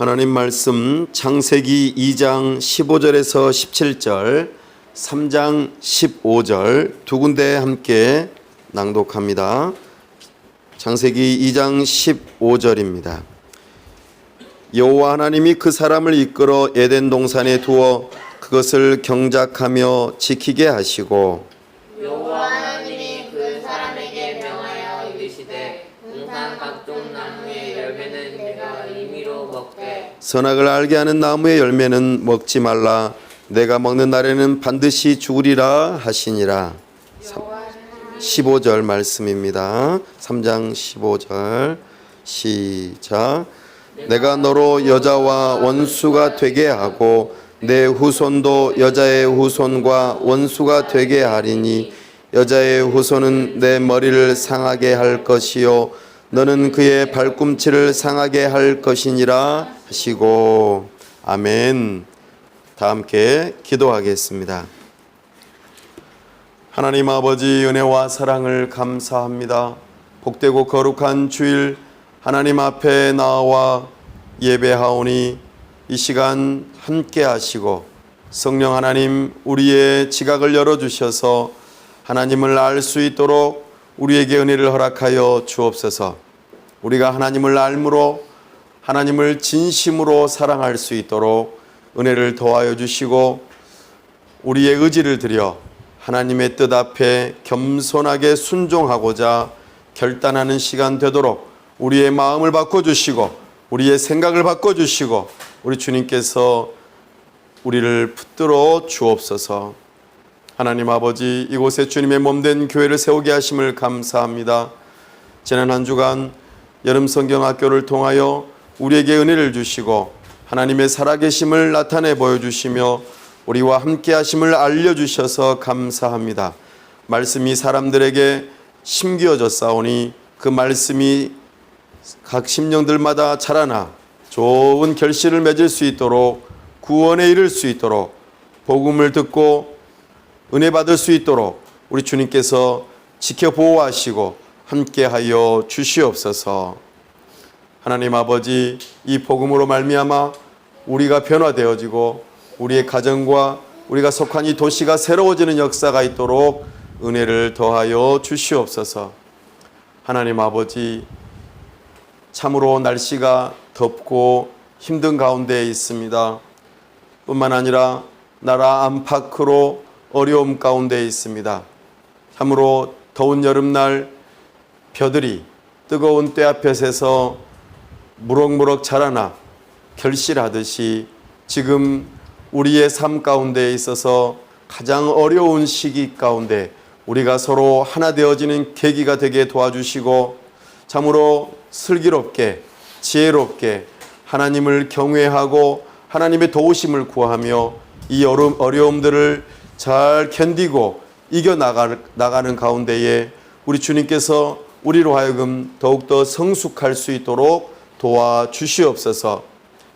하나님 말씀 창세기 2장 15절에서 17절, 3장 15절 두 군데 함께 낭독합니다. 창세기 2장 15절입니다. 여호와 하나님이 그 사람을 이끌어 에덴 동산에 두어 그것을 경작하며 지키게 하시고, 여호와 하나님이 그 사람에게 명하여 이르시되 동산 각종 나무의 열매는 내가 임의로 먹되 선악을 알게 하는 나무의 열매는 먹지 말라. 내가 먹는 날에는 반드시 죽으리라 하시니라. 15절 말씀입니다. 3장 15절 시작. 내가 너로 여자와 원수가 되게 하고 내 후손도 여자의 후손과 원수가 되게 하리니 여자의 후손은 내 머리를 상하게 할 것이요 너는 그의 발꿈치를 상하게 할 것이니라 하시고. 아멘. 다 함께 기도하겠습니다. 하나님 아버지, 은혜와 사랑을 감사합니다. 복되고 거룩한 주일 하나님 앞에 나와 예배하오니 이 시간 함께 하시고 성령 하나님 우리의 지각을 열어주셔서 하나님을 알 수 있도록 우리에게 은혜를 허락하여 주옵소서. 우리가 하나님을 알므로 하나님을 진심으로 사랑할 수 있도록 은혜를 더하여 주시고 우리의 의지를 들여 하나님의 뜻 앞에 겸손하게 순종하고자 결단하는 시간 되도록 우리의 마음을 바꿔주시고 우리의 생각을 바꿔주시고 우리 주님께서 우리를 붙들어 주옵소서. 하나님 아버지, 이곳에 주님의 몸된 교회를 세우게 하심을 감사합니다. 지난 한 주간 여름 성경학교를 통하여 우리에게 은혜를 주시고 하나님의 살아계심을 나타내 보여주시며 우리와 함께 하심을 알려주셔서 감사합니다. 말씀이 사람들에게 심기어졌사오니 그 말씀이 각 심령들마다 자라나 좋은 결실을 맺을 수 있도록 구원에 이를 수 있도록 복음을 듣고 은혜 받을 수 있도록 우리 주님께서 지켜 보호하시고 함께하여 주시옵소서. 하나님 아버지, 이 복음으로 말미암아 우리가 변화되어지고 우리의 가정과 우리가 속한 이 도시가 새로워지는 역사가 있도록 은혜를 더하여 주시옵소서. 하나님 아버지, 참으로 날씨가 덥고 힘든 가운데 있습니다. 뿐만 아니라 나라 안팎으로 어려움 가운데 있습니다. 참으로 더운 여름날 벼들이 뜨거운 떼앞에서 무럭무럭 자라나 결실하듯이 지금 우리의 삶 가운데 있어서 가장 어려운 시기 가운데 우리가 서로 하나 되어지는 계기가 되게 도와주시고 참으로 슬기롭게 지혜롭게 하나님을 경외하고 하나님의 도우심을 구하며 이 어려움들을 잘 견디고 이겨나가는 가운데에 우리 주님께서 우리로 하여금 더욱더 성숙할 수 있도록 도와주시옵소서.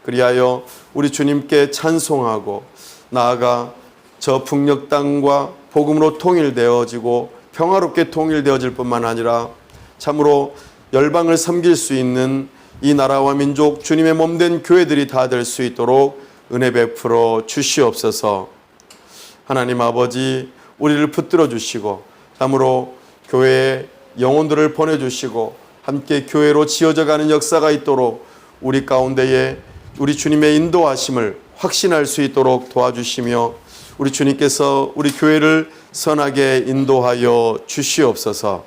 그리하여 우리 주님께 찬송하고 나아가 저 북녘 땅과 복음으로 통일되어지고 평화롭게 통일되어질 뿐만 아니라 참으로 열방을 섬길 수 있는 이 나라와 민족 주님의 몸된 교회들이 다 될 수 있도록 은혜 베풀어 주시옵소서. 하나님 아버지, 우리를 붙들어 주시고 참으로 교회에 영혼들을 보내주시고 함께 교회로 지어져 가는 역사가 있도록 우리 가운데에 우리 주님의 인도하심을 확신할 수 있도록 도와주시며 우리 주님께서 우리 교회를 선하게 인도하여 주시옵소서.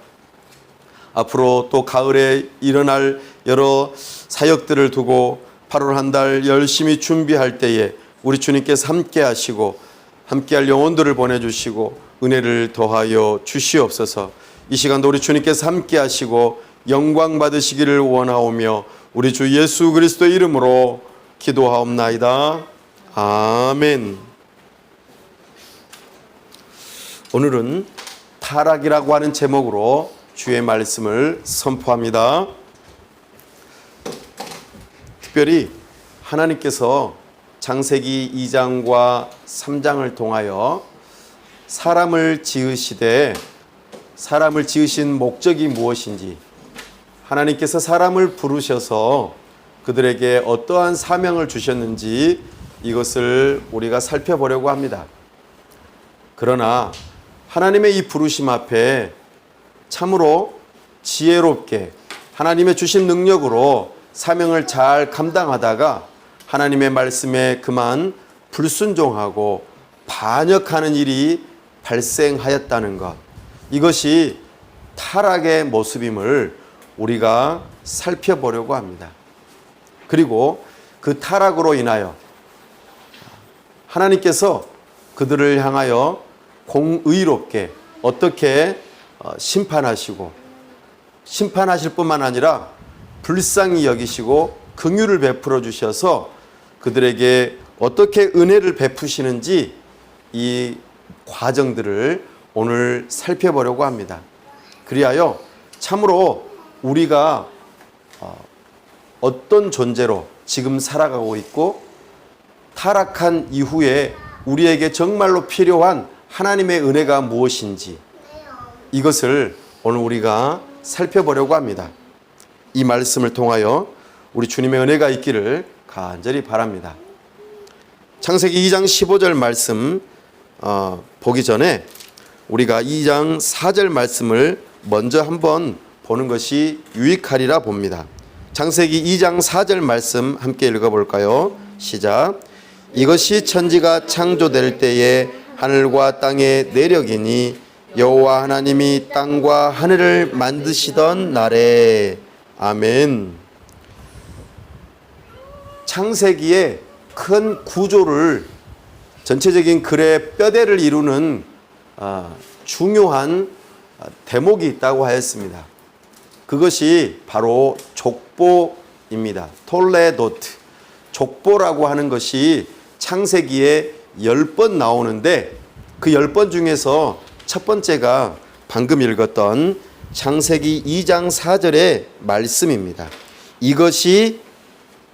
앞으로 또 가을에 일어날 여러 사역들을 두고 8월 한 달 열심히 준비할 때에 우리 주님께서 함께 하시고 함께할 영혼들을 보내주시고 은혜를 더하여 주시옵소서. 이 시간도 우리 주님께서 함께 하시고 영광 받으시기를 원하오며 우리 주 예수 그리스도의 이름으로 기도하옵나이다. 아멘. 오늘은 타락이라고 하는 제목으로 주의 말씀을 선포합니다. 특별히 하나님께서 창세기 2장과 3장을 통하여 사람을 지으시되 사람을 지으신 목적이 무엇인지 하나님께서 사람을 부르셔서 그들에게 어떠한 사명을 주셨는지 이것을 우리가 살펴보려고 합니다. 그러나 하나님의 이 부르심 앞에 참으로 지혜롭게 하나님의 주신 능력으로 사명을 잘 감당하다가 하나님의 말씀에 그만 불순종하고 반역하는 일이 발생하였다는 것, 이것이 타락의 모습임을 우리가 살펴보려고 합니다. 그리고 그 타락으로 인하여 하나님께서 그들을 향하여 공의롭게 어떻게 심판하시고, 심판하실 뿐만 아니라 불쌍히 여기시고 긍휼을 베풀어 주셔서 그들에게 어떻게 은혜를 베푸시는지 이 과정들을 오늘 살펴보려고 합니다. 그리하여 참으로 우리가 어떤 존재로 지금 살아가고 있고 타락한 이후에 우리에게 정말로 필요한 하나님의 은혜가 무엇인지 이것을 오늘 우리가 살펴보려고 합니다. 이 말씀을 통하여 우리 주님의 은혜가 있기를 간절히 바랍니다. 창세기 2장 15절 말씀 보기 전에 우리가 2장 4절 말씀을 먼저 한번 보는 것이 유익하리라 봅니다. 창세기 2장 4절 말씀 함께 읽어볼까요? 시작. 이것이 천지가 창조될 때에 하늘과 땅의 내력이니 여호와 하나님이 땅과 하늘을 만드시던 날에. 아멘. 창세기의 큰 구조를, 전체적인 글의 뼈대를 이루는 중요한 대목이 있다고 하였습니다. 그것이 바로 족보입니다. 톨레도트. 족보라고 하는 것이 창세기에 10번 나오는데 그 10번 중에서 첫 번째가 방금 읽었던 창세기 2장 4절의 말씀입니다. 이것이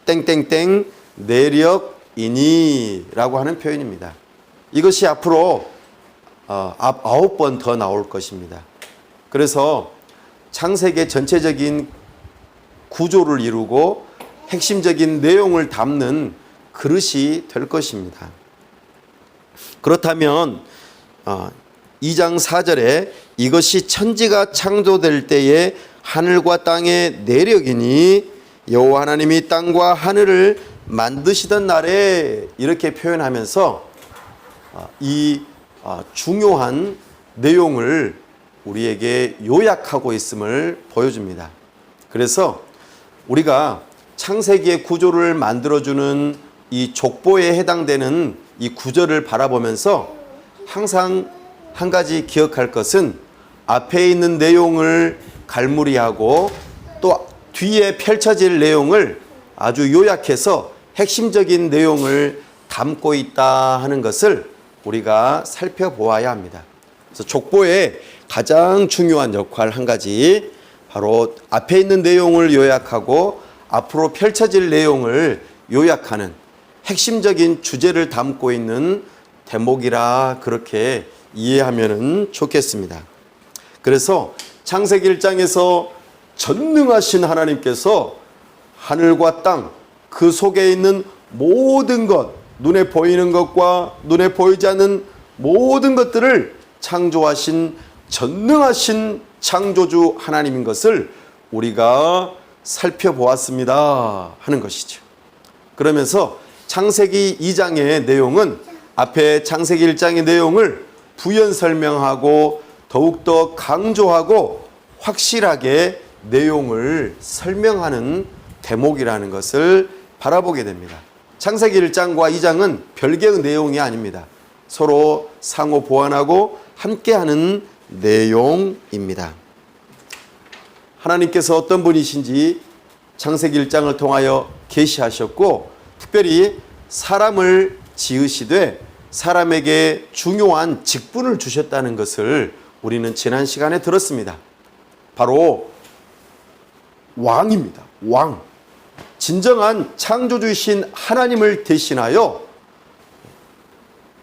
땡땡땡 내력이니 라고 하는 표현입니다. 이것이 앞으로 9번 더 나올 것입니다. 그래서 창세기의 전체적인 구조를 이루고 핵심적인 내용을 담는 그릇이 될 것입니다. 그렇다면 2장 4절에 이것이 천지가 창조될 때에 하늘과 땅의 내력이니 여호와 하나님이 땅과 하늘을 만드시던 날에, 이렇게 표현하면서 이 중요한 내용을 우리에게 요약하고 있음을 보여줍니다. 그래서 우리가 창세기의 구조를 만들어주는 이 족보에 해당되는 이 구절을 바라보면서 항상 한 가지 기억할 것은 앞에 있는 내용을 갈무리하고 또 뒤에 펼쳐질 내용을 아주 요약해서 핵심적인 내용을 담고 있다 하는 것을 우리가 살펴보아야 합니다. 그래서 족보의 가장 중요한 역할 한 가지, 바로 앞에 있는 내용을 요약하고 앞으로 펼쳐질 내용을 요약하는 핵심적인 주제를 담고 있는 대목이라 그렇게 이해하면 좋겠습니다. 그래서 창세기 1장에서 전능하신 하나님께서 하늘과 땅, 그 속에 있는 모든 것, 눈에 보이는 것과 눈에 보이지 않는 모든 것들을 창조하신 전능하신 창조주 하나님인 것을 우리가 살펴보았습니다 하는 것이죠. 그러면서 창세기 2장의 내용은 앞에 창세기 1장의 내용을 부연 설명하고 더욱더 강조하고 확실하게 내용을 설명하는 대목이라는 것을 바라보게 됩니다. 창세기 1장과 2장은 별개의 내용이 아닙니다. 서로 상호 보완하고 함께하는 내용입니다. 하나님께서 어떤 분이신지 창세기 1장을 통하여 계시하셨고, 특별히 사람을 지으시되 사람에게 중요한 직분을 주셨다는 것을 우리는 지난 시간에 들었습니다. 바로 왕입니다. 왕. 진정한 창조주이신 하나님을 대신하여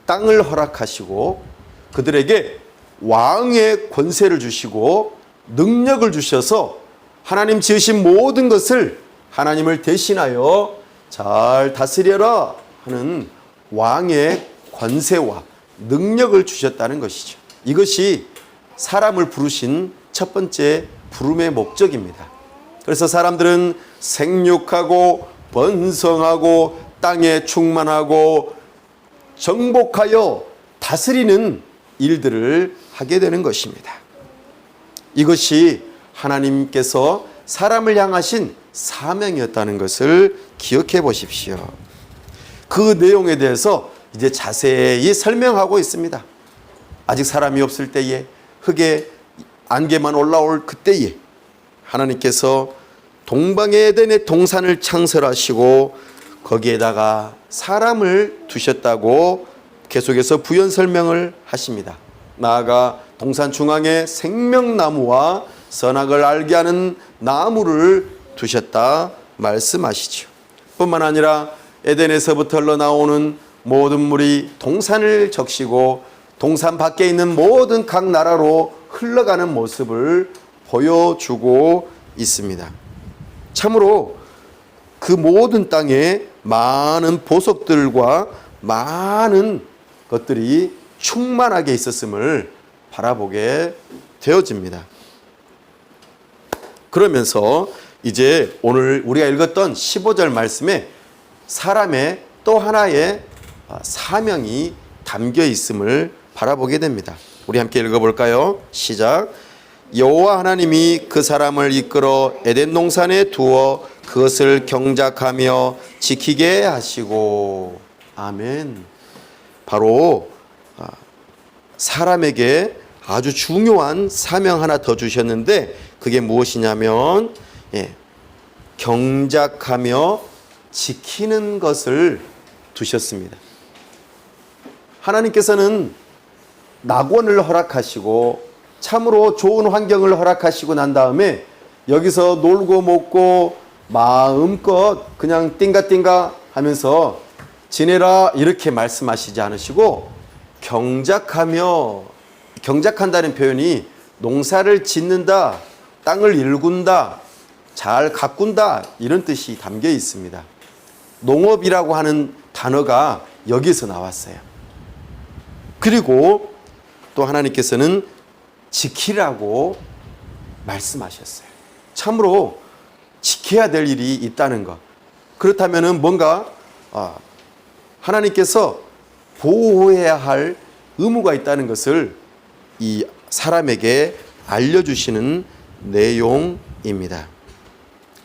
땅을 허락하시고 그들에게 왕의 권세를 주시고 능력을 주셔서 하나님 지으신 모든 것을 하나님을 대신하여 잘 다스려라 하는 왕의 권세와 능력을 주셨다는 것이죠. 이것이 사람을 부르신 첫 번째 부름의 목적입니다. 그래서 사람들은 생육하고 번성하고 땅에 충만하고 정복하여 다스리는 일들을 하게 되는 것입니다. 이것이 하나님께서 사람을 향하신 사명이었다는 것을 기억해 보십시오. 그 내용에 대해서 이제 자세히 설명하고 있습니다. 아직 사람이 없을 때에 흙에 안개만 올라올 그때에 하나님께서 동방의 에덴의 동산을 창설하시고 거기에다가 사람을 두셨다고 계속해서 부연 설명을 하십니다. 나아가 동산 중앙에 생명나무와 선악을 알게 하는 나무를 두셨다 말씀하시죠. 뿐만 아니라 에덴에서부터 흘러나오는 모든 물이 동산을 적시고 동산 밖에 있는 모든 각 나라로 흘러가는 모습을 보여주고 있습니다. 참으로 그 모든 땅에 많은 보석들과 많은 것들이 충만하게 있었음을 바라보게 되어집니다. 그러면서 이제 오늘 우리가 읽었던 15절 말씀에 사람의 또 하나의 사명이 담겨 있음을 바라보게 됩니다. 우리 함께 읽어볼까요? 시작. 여호와 하나님이 그 사람을 이끌어 에덴 동산에 두어 그것을 경작하며 지키게 하시고. 아멘. 바로 사람에게 아주 중요한 사명 하나 더 주셨는데 그게 무엇이냐면 경작하며 지키는 것을 두셨습니다. 하나님께서는 낙원을 허락하시고 참으로 좋은 환경을 허락하시고 난 다음에 여기서 놀고 먹고 마음껏 그냥 띵가띵가 하면서 지내라 이렇게 말씀하시지 않으시고 경작한다는 표현이 농사를 짓는다, 땅을 일군다, 잘 가꾼다 이런 뜻이 담겨 있습니다. 농업이라고 하는 단어가 여기서 나왔어요. 그리고 또 하나님께서는 지키라고 말씀하셨어요. 참으로 지켜야 될 일이 있다는 것. 그렇다면 뭔가 하나님께서 보호해야 할 의무가 있다는 것을 이 사람에게 알려주시는 내용입니다.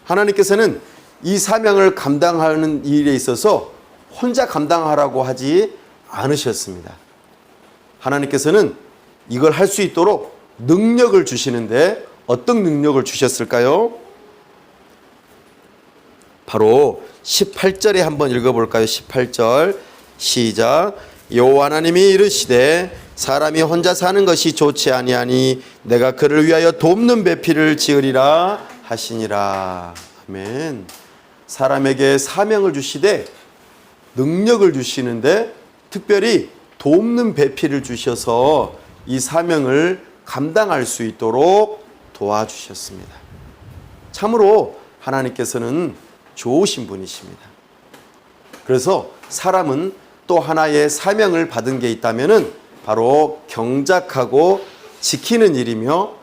하나님께서는 이 사명을 감당하는 일에 있어서 혼자 감당하라고 하지 않으셨습니다. 하나님께서는 이걸 할 수 있도록 능력을 주시는데 어떤 능력을 주셨을까요? 바로 18절에 한번 읽어볼까요? 18절 시작. 여호와 하나님이 이르시되 사람이 혼자 사는 것이 좋지 아니하니 내가 그를 위하여 돕는 배필을 지으리라 하시니라. 아멘. 사람에게 사명을 주시되 능력을 주시는데 특별히 돕는 배필을 주셔서 이 사명을 감당할 수 있도록 도와주셨습니다. 참으로 하나님께서는 좋으신 분이십니다. 그래서 사람은 또 하나의 사명을 받은 게 있다면은 바로 경작하고 지키는 일이며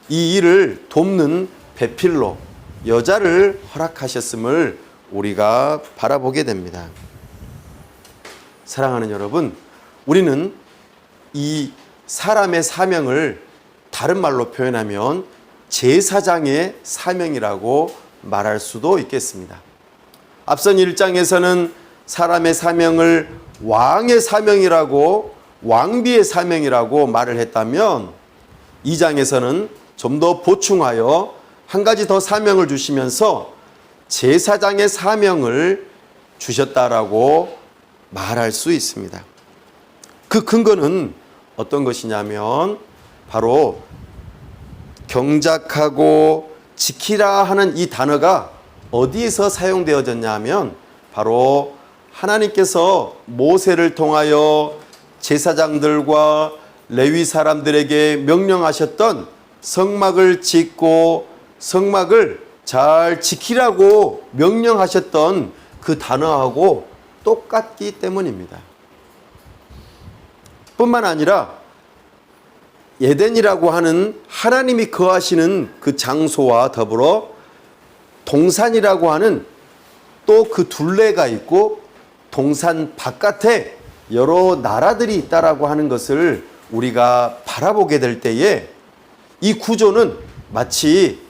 이 일을 돕는 배필로 여자를 허락하셨음을 우리가 바라보게 됩니다. 사랑하는 여러분, 우리는 이 사람의 사명을 다른 말로 표현하면 제사장의 사명이라고 말할 수도 있겠습니다. 앞선 1장에서는 사람의 사명을 왕의 사명이라고 왕비의 사명이라고 말을 했다면 2장에서는 좀 더 보충하여 한 가지 더 사명을 주시면서 제사장의 사명을 주셨다라고 말할 수 있습니다. 그 근거는 어떤 것이냐면 바로 경작하고 지키라 하는 이 단어가 어디에서 사용되어졌냐 하면 바로 하나님께서 모세를 통하여 제사장들과 레위 사람들에게 명령하셨던 성막을 짓고 성막을 잘 지키라고 명령하셨던 그 단어하고 똑같기 때문입니다. 뿐만 아니라 에덴이라고 하는 하나님이 거하시는 그 장소와 더불어 동산이라고 하는 또 그 둘레가 있고 동산 바깥에 여러 나라들이 있다라고 하는 것을 우리가 바라보게 될 때에 이 구조는 마치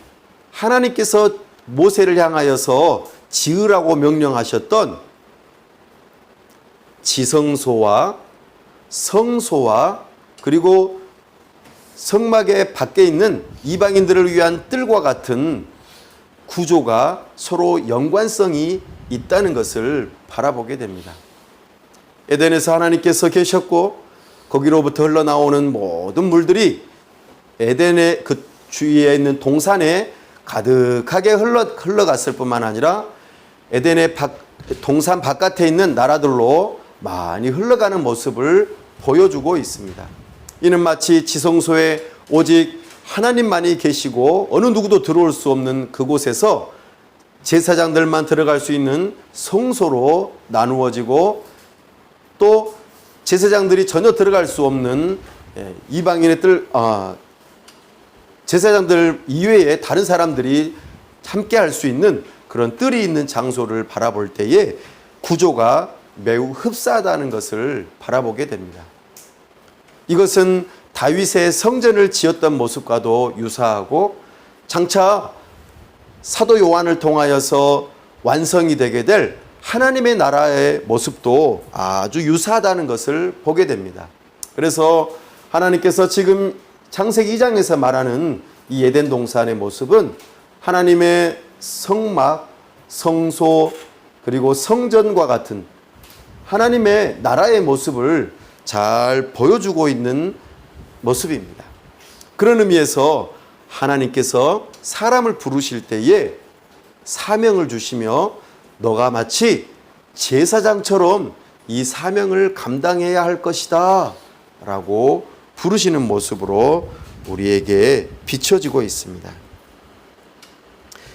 하나님께서 모세를 향하여서 지으라고 명령하셨던 지성소와 성소와 그리고 성막의 밖에 있는 이방인들을 위한 뜰과 같은 구조가 서로 연관성이 있다는 것을 바라보게 됩니다. 에덴에서 하나님께서 계셨고 거기로부터 흘러나오는 모든 물들이 에덴의 그 주위에 있는 동산에 가득하게 흘러갔을 뿐만 아니라 에덴의 동산 바깥에 있는 나라들로 많이 흘러가는 모습을 보여주고 있습니다. 이는 마치 지성소에 오직 하나님만이 계시고 어느 누구도 들어올 수 없는 그곳에서 제사장들만 들어갈 수 있는 성소로 나누어지고 또 제사장들이 전혀 들어갈 수 없는 이방인의 제사장들 이외에 다른 사람들이 함께 할 수 있는 그런 뜰이 있는 장소를 바라볼 때에 구조가 매우 흡사하다는 것을 바라보게 됩니다. 이것은 다윗의 성전을 지었던 모습과도 유사하고 장차 사도 요한을 통하여서 완성이 되게 될 하나님의 나라의 모습도 아주 유사하다는 것을 보게 됩니다. 그래서 하나님께서 지금 창세기 2장에서 말하는 이 에덴 동산의 모습은 하나님의 성막, 성소, 그리고 성전과 같은 하나님의 나라의 모습을 잘 보여주고 있는 모습입니다. 그런 의미에서 하나님께서 사람을 부르실 때에 사명을 주시며 너가 마치 제사장처럼 이 사명을 감당해야 할 것이다 라고 부르시는 모습으로 우리에게 비춰지고 있습니다.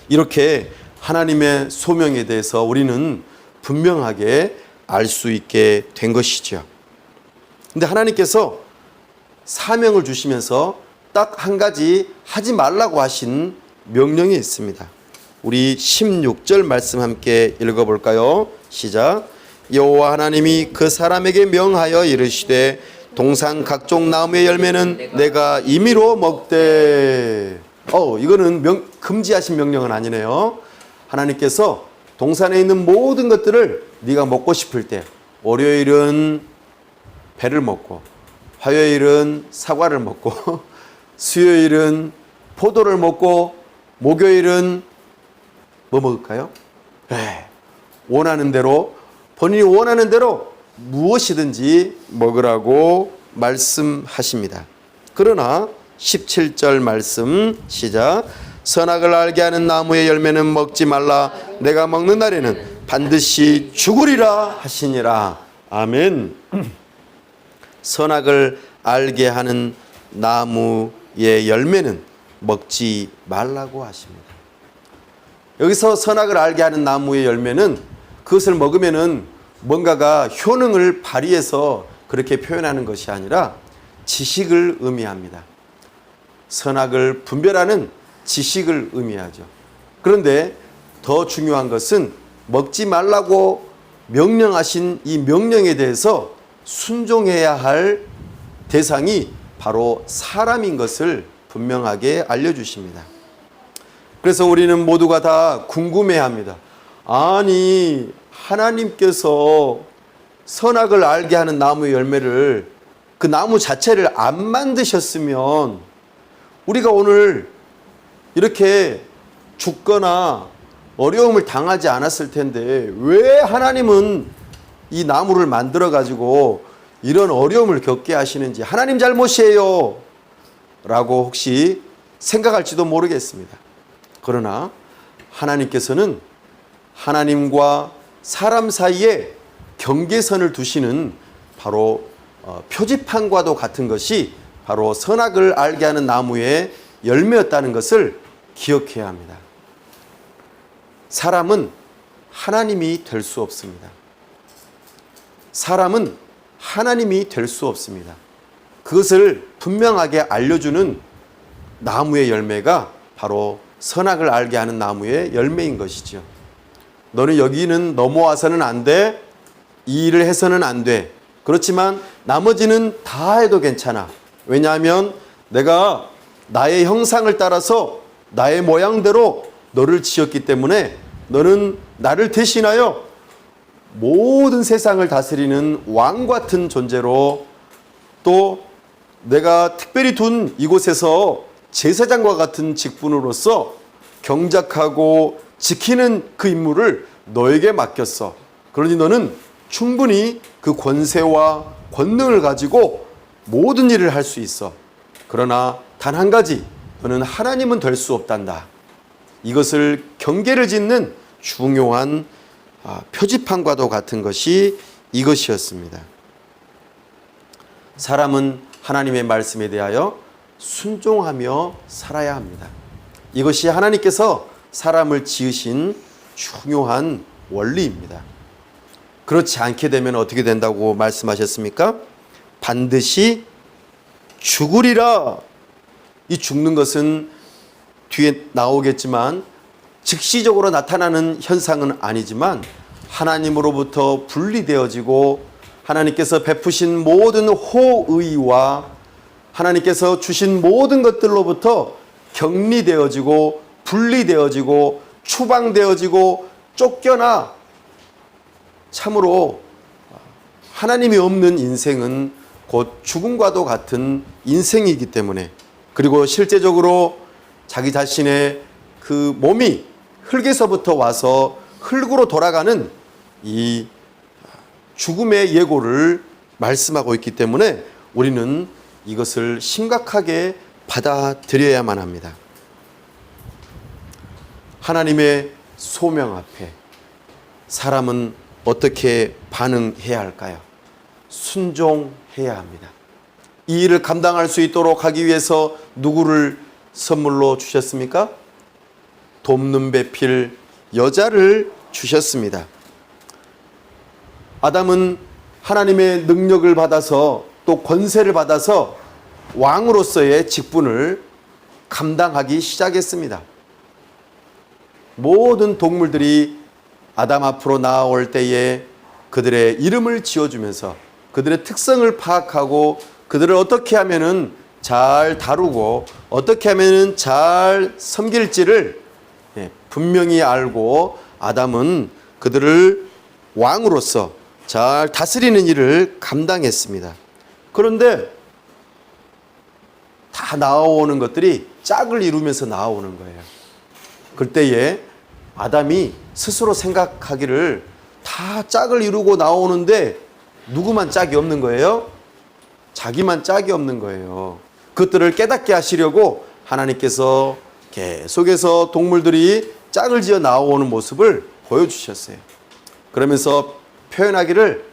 이렇게 하나님의 소명에 대해서 우리는 분명하게 알 수 있게 된 것이죠. 근데 하나님께서 사명을 주시면서 딱 한 가지 하지 말라고 하신 명령이 있습니다. 우리 16절 말씀 함께 읽어볼까요? 시작. 여호와 하나님이 그 사람에게 명하여 이르시되 동산 각종 나무의 열매는 내가 임의로 먹되. 이거는 금지하신 명령은 아니네요. 하나님께서 동산에 있는 모든 것들을 네가 먹고 싶을 때, 월요일은 배를 먹고, 화요일은 사과를 먹고, 수요일은 포도를 먹고, 목요일은 뭐 먹을까요? 원하는 대로, 본인이 원하는 대로 무엇이든지 먹으라고 말씀하십니다. 그러나 17절 말씀 시작. 선악을 알게 하는 나무의 열매는 먹지 말라. 내가 먹는 날에는 반드시 죽으리라 하시니라. 아멘. 선악을 알게 하는 나무의 열매는 먹지 말라고 하십니다. 여기서 선악을 알게 하는 나무의 열매는 그것을 먹으면은 뭔가가 효능을 발휘해서 그렇게 표현하는 것이 아니라 지식을 의미합니다. 선악을 분별하는 지식을 의미하죠. 그런데 더 중요한 것은 먹지 말라고 명령하신 이 명령에 대해서 순종해야 할 대상이 바로 사람인 것을 분명하게 알려주십니다. 그래서 우리는 모두가 다 궁금해합니다. 아니, 하나님께서 선악을 알게 하는 나무의 열매를, 그 나무 자체를 안 만드셨으면 우리가 오늘 이렇게 죽거나 어려움을 당하지 않았을 텐데 왜 하나님은 이 나무를 만들어 가지고 이런 어려움을 겪게 하시는지, 하나님 잘못이에요 라고 혹시 생각할지도 모르겠습니다. 그러나 하나님께서는 하나님과 사람 사이에 경계선을 두시는 바로 표지판과도 같은 것이 바로 선악을 알게 하는 나무의 열매였다는 것을 기억해야 합니다. 사람은 하나님이 될 수 없습니다. 사람은 하나님이 될 수 없습니다. 그것을 분명하게 알려주는 나무의 열매가 바로 선악을 알게 하는 나무의 열매인 것이죠. 너는 여기는 넘어와서는 안 돼. 이 일을 해서는 안 돼. 그렇지만 나머지는 다 해도 괜찮아. 왜냐하면 내가 나의 형상을 따라서 나의 모양대로 너를 지었기 때문에 너는 나를 대신하여 모든 세상을 다스리는 왕 같은 존재로, 또 내가 특별히 둔 이곳에서 제사장과 같은 직분으로서 경작하고 지키는 그 임무를 너에게 맡겼어. 그러니 너는 충분히 그 권세와 권능을 가지고 모든 일을 할 수 있어. 그러나 단 한 가지, 너는 하나님은 될 수 없단다. 이것을 경계를 짓는 중요한 표지판과도 같은 것이 이것이었습니다. 사람은 하나님의 말씀에 대하여 순종하며 살아야 합니다. 이것이 하나님께서 사람을 지으신 중요한 원리입니다. 그렇지 않게 되면 어떻게 된다고 말씀하셨습니까? 반드시 죽으리라. 이 죽는 것은 뒤에 나오겠지만 즉시적으로 나타나는 현상은 아니지만 하나님으로부터 분리되어지고 하나님께서 베푸신 모든 호의와 하나님께서 주신 모든 것들로부터 격리되어지고 분리되어지고 추방되어지고 쫓겨나 참으로 하나님이 없는 인생은 곧 죽음과도 같은 인생이기 때문에, 그리고 실제적으로 자기 자신의 그 몸이 흙에서부터 와서 흙으로 돌아가는 이 죽음의 예고를 말씀하고 있기 때문에 우리는 이것을 심각하게 받아들여야만 합니다. 하나님의 소명 앞에 사람은 어떻게 반응해야 할까요? 순종해야 합니다. 이 일을 감당할 수 있도록 하기 위해서 누구를 선물로 주셨습니까? 돕는 배필 여자를 주셨습니다. 아담은 하나님의 능력을 받아서 또 권세를 받아서 왕으로서의 직분을 감당하기 시작했습니다. 모든 동물들이 아담 앞으로 나아올 때에 그들의 이름을 지어주면서 그들의 특성을 파악하고 그들을 어떻게 하면은 잘 다루고 어떻게 하면은 잘 섬길지를 분명히 알고 아담은 그들을 왕으로서 잘 다스리는 일을 감당했습니다. 그런데 다 나오는 것들이 짝을 이루면서 나오는 거예요. 그때에 아담이 스스로 생각하기를 다 짝을 이루고 나오는데 누구만 짝이 없는 거예요? 자기만 짝이 없는 거예요. 그것들을 깨닫게 하시려고 하나님께서 계속해서 동물들이 짝을 지어 나오는 모습을 보여주셨어요. 그러면서 표현하기를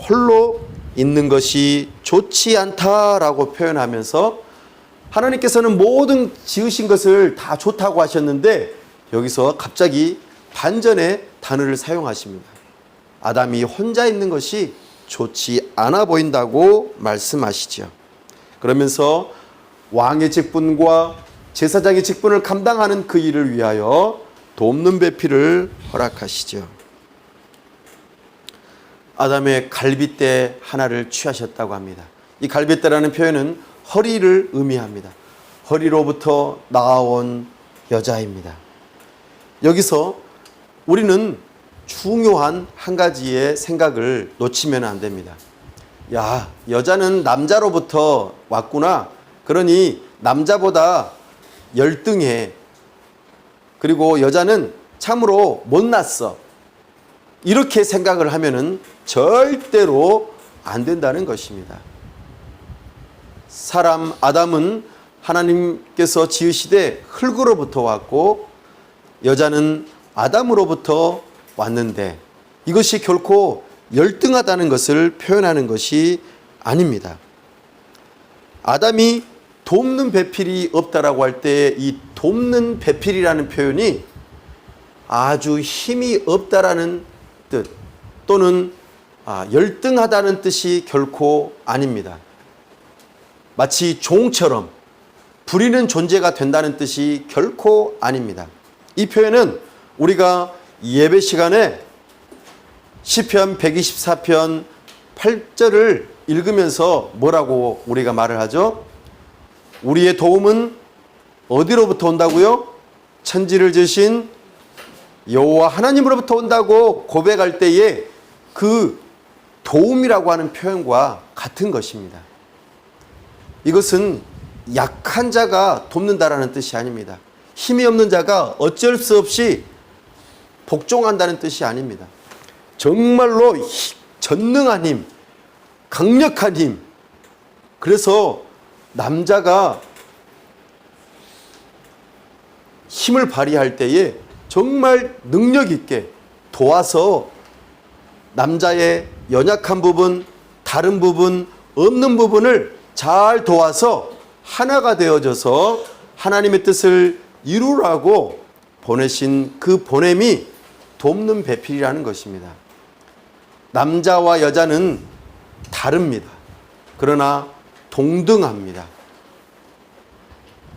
홀로 있는 것이 좋지 않다라고 표현하면서 하나님께서는 모든 지으신 것을 다 좋다고 하셨는데 여기서 갑자기 반전의 단어를 사용하십니다. 아담이 혼자 있는 것이 좋지 않아 보인다고 말씀하시죠. 그러면서 왕의 직분과 제사장의 직분을 감당하는 그 일을 위하여 돕는 배필을 허락하시죠. 아담의 갈빗대 하나를 취하셨다고 합니다. 이 갈빗대라는 표현은 허리를 의미합니다. 허리로부터 나온 여자입니다. 여기서 우리는 중요한 한 가지의 생각을 놓치면 안 됩니다. 야, 여자는 남자로부터 왔구나. 그러니 남자보다 열등해. 그리고 여자는 참으로 못났어. 이렇게 생각을 하면은 절대로 안 된다는 것입니다. 사람 아담은 하나님께서 지으시되 흙으로부터 왔고 여자는 아담으로부터 왔는데 이것이 결코 열등하다는 것을 표현하는 것이 아닙니다. 아담이 돕는 배필이 없다라고 할 때 이 돕는 배필이라는 표현이 아주 힘이 없다라는 뜻 또는 열등하다는 뜻이 결코 아닙니다. 마치 종처럼 부리는 존재가 된다는 뜻이 결코 아닙니다. 이 표현은 우리가 예배 시간에 시편 124편 8절을 읽으면서 뭐라고 우리가 말을 하죠? 우리의 도움은 어디로부터 온다고요? 천지를 지으신 여호와 하나님으로부터 온다고 고백할 때에 그 도움이라고 하는 표현과 같은 것입니다. 이것은 약한 자가 돕는다라는 뜻이 아닙니다. 힘이 없는 자가 어쩔 수 없이 복종한다는 뜻이 아닙니다. 정말로 전능한 힘, 강력한 힘. 그래서 남자가 힘을 발휘할 때에 정말 능력 있게 도와서 남자의 연약한 부분, 다른 부분, 없는 부분을 잘 도와서 하나가 되어져서 하나님의 뜻을 이루라고 보내신 그 보냄이 돕는 배필이라는 것입니다. 남자와 여자는 다릅니다. 그러나 동등합니다.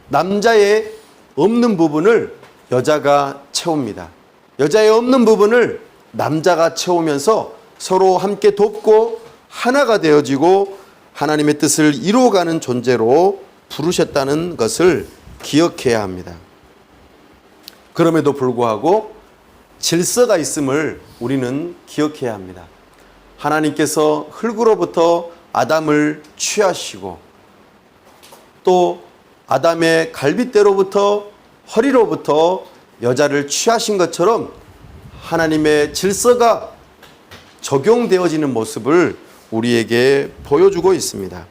남자의 없는 부분을 여자가 채웁니다. 여자의 없는 부분을 남자가 채우면서 서로 함께 돕고 하나가 되어지고 하나님의 뜻을 이루어가는 존재로 부르셨다는 것을 기억해야 합니다. 그럼에도 불구하고 질서가 있음을 우리는 기억해야 합니다. 하나님께서 흙으로부터 아담을 취하시고 또 아담의 갈빗대로부터 허리로부터 여자를 취하신 것처럼 하나님의 질서가 적용되어지는 모습을 우리에게 보여주고 있습니다.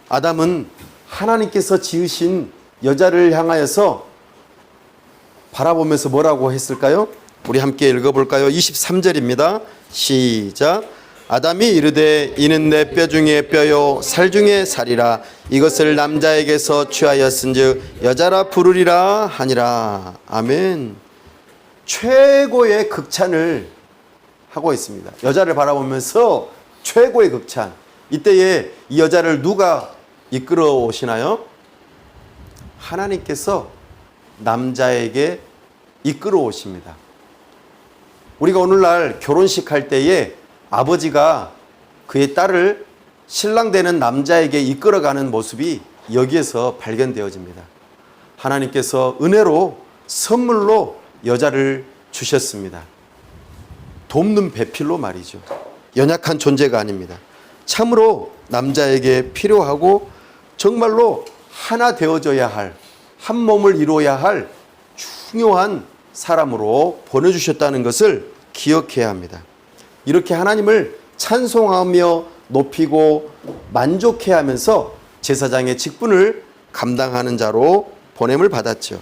아담은 하나님께서 지으신 여자를 향하여서 바라보면서 뭐라고 했을까요? 우리 함께 읽어볼까요? 23절입니다. 시작. 아담이 이르되 이는 내 뼈 중에 뼈요 살 중에 살이라 이것을 남자에게서 취하였은즉 여자라 부르리라 하니라. 아멘. 최고의 극찬을 하고 있습니다. 여자를 바라보면서 최고의 극찬. 이때에 이 여자를 누가 이끌어 오시나요? 하나님께서 남자에게 이끌어 오십니다. 우리가 오늘날 결혼식 할 때에 아버지가 그의 딸을 신랑 되는 남자에게 이끌어가는 모습이 여기에서 발견되어집니다. 하나님께서 은혜로 선물로 여자를 주셨습니다. 돕는 배필로 말이죠. 연약한 존재가 아닙니다. 참으로 남자에게 필요하고 정말로 하나 되어져야 할, 한 몸을 이루어야 할 중요한 사람으로 보내주셨다는 것을 기억해야 합니다. 이렇게 하나님을 찬송하며 높이고 만족해야 하면서 제사장의 직분을 감당하는 자로 보냄을 받았죠.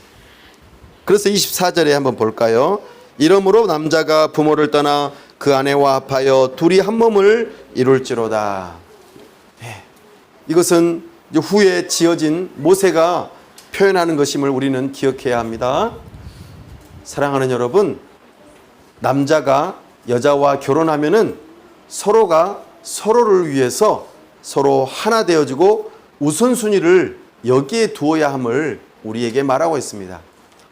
그래서 24절에 한번 볼까요? 이러므로 남자가 부모를 떠나 그 아내와 합하여 둘이 한 몸을 이룰지로다. 이것은 후에 지어진 모세가 표현하는 것임을 우리는 기억해야 합니다. 사랑하는 여러분, 남자가 여자와 결혼하면은 서로가 서로를 위해서 서로 하나 되어지고 우선순위를 여기에 두어야 함을 우리에게 말하고 있습니다.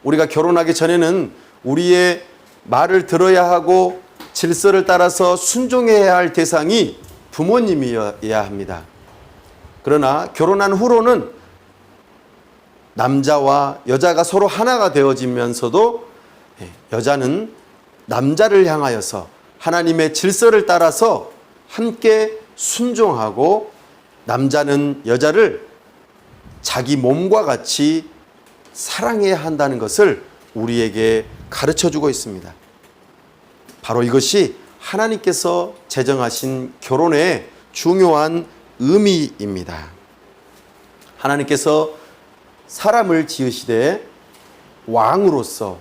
우리가 결혼하기 전에는 우리의 말을 들어야 하고 질서를 따라서 순종해야 할 대상이 부모님이어야 합니다. 그러나 결혼한 후로는 남자와 여자가 서로 하나가 되어지면서도 여자는 남자를 향하여서 하나님의 질서를 따라서 함께 순종하고 남자는 여자를 자기 몸과 같이 사랑해야 한다는 것을 우리에게 가르쳐주고 있습니다. 바로 이것이 하나님께서 제정하신 결혼의 중요한 의미입니다. 하나님께서 사람을 지으시되 왕으로서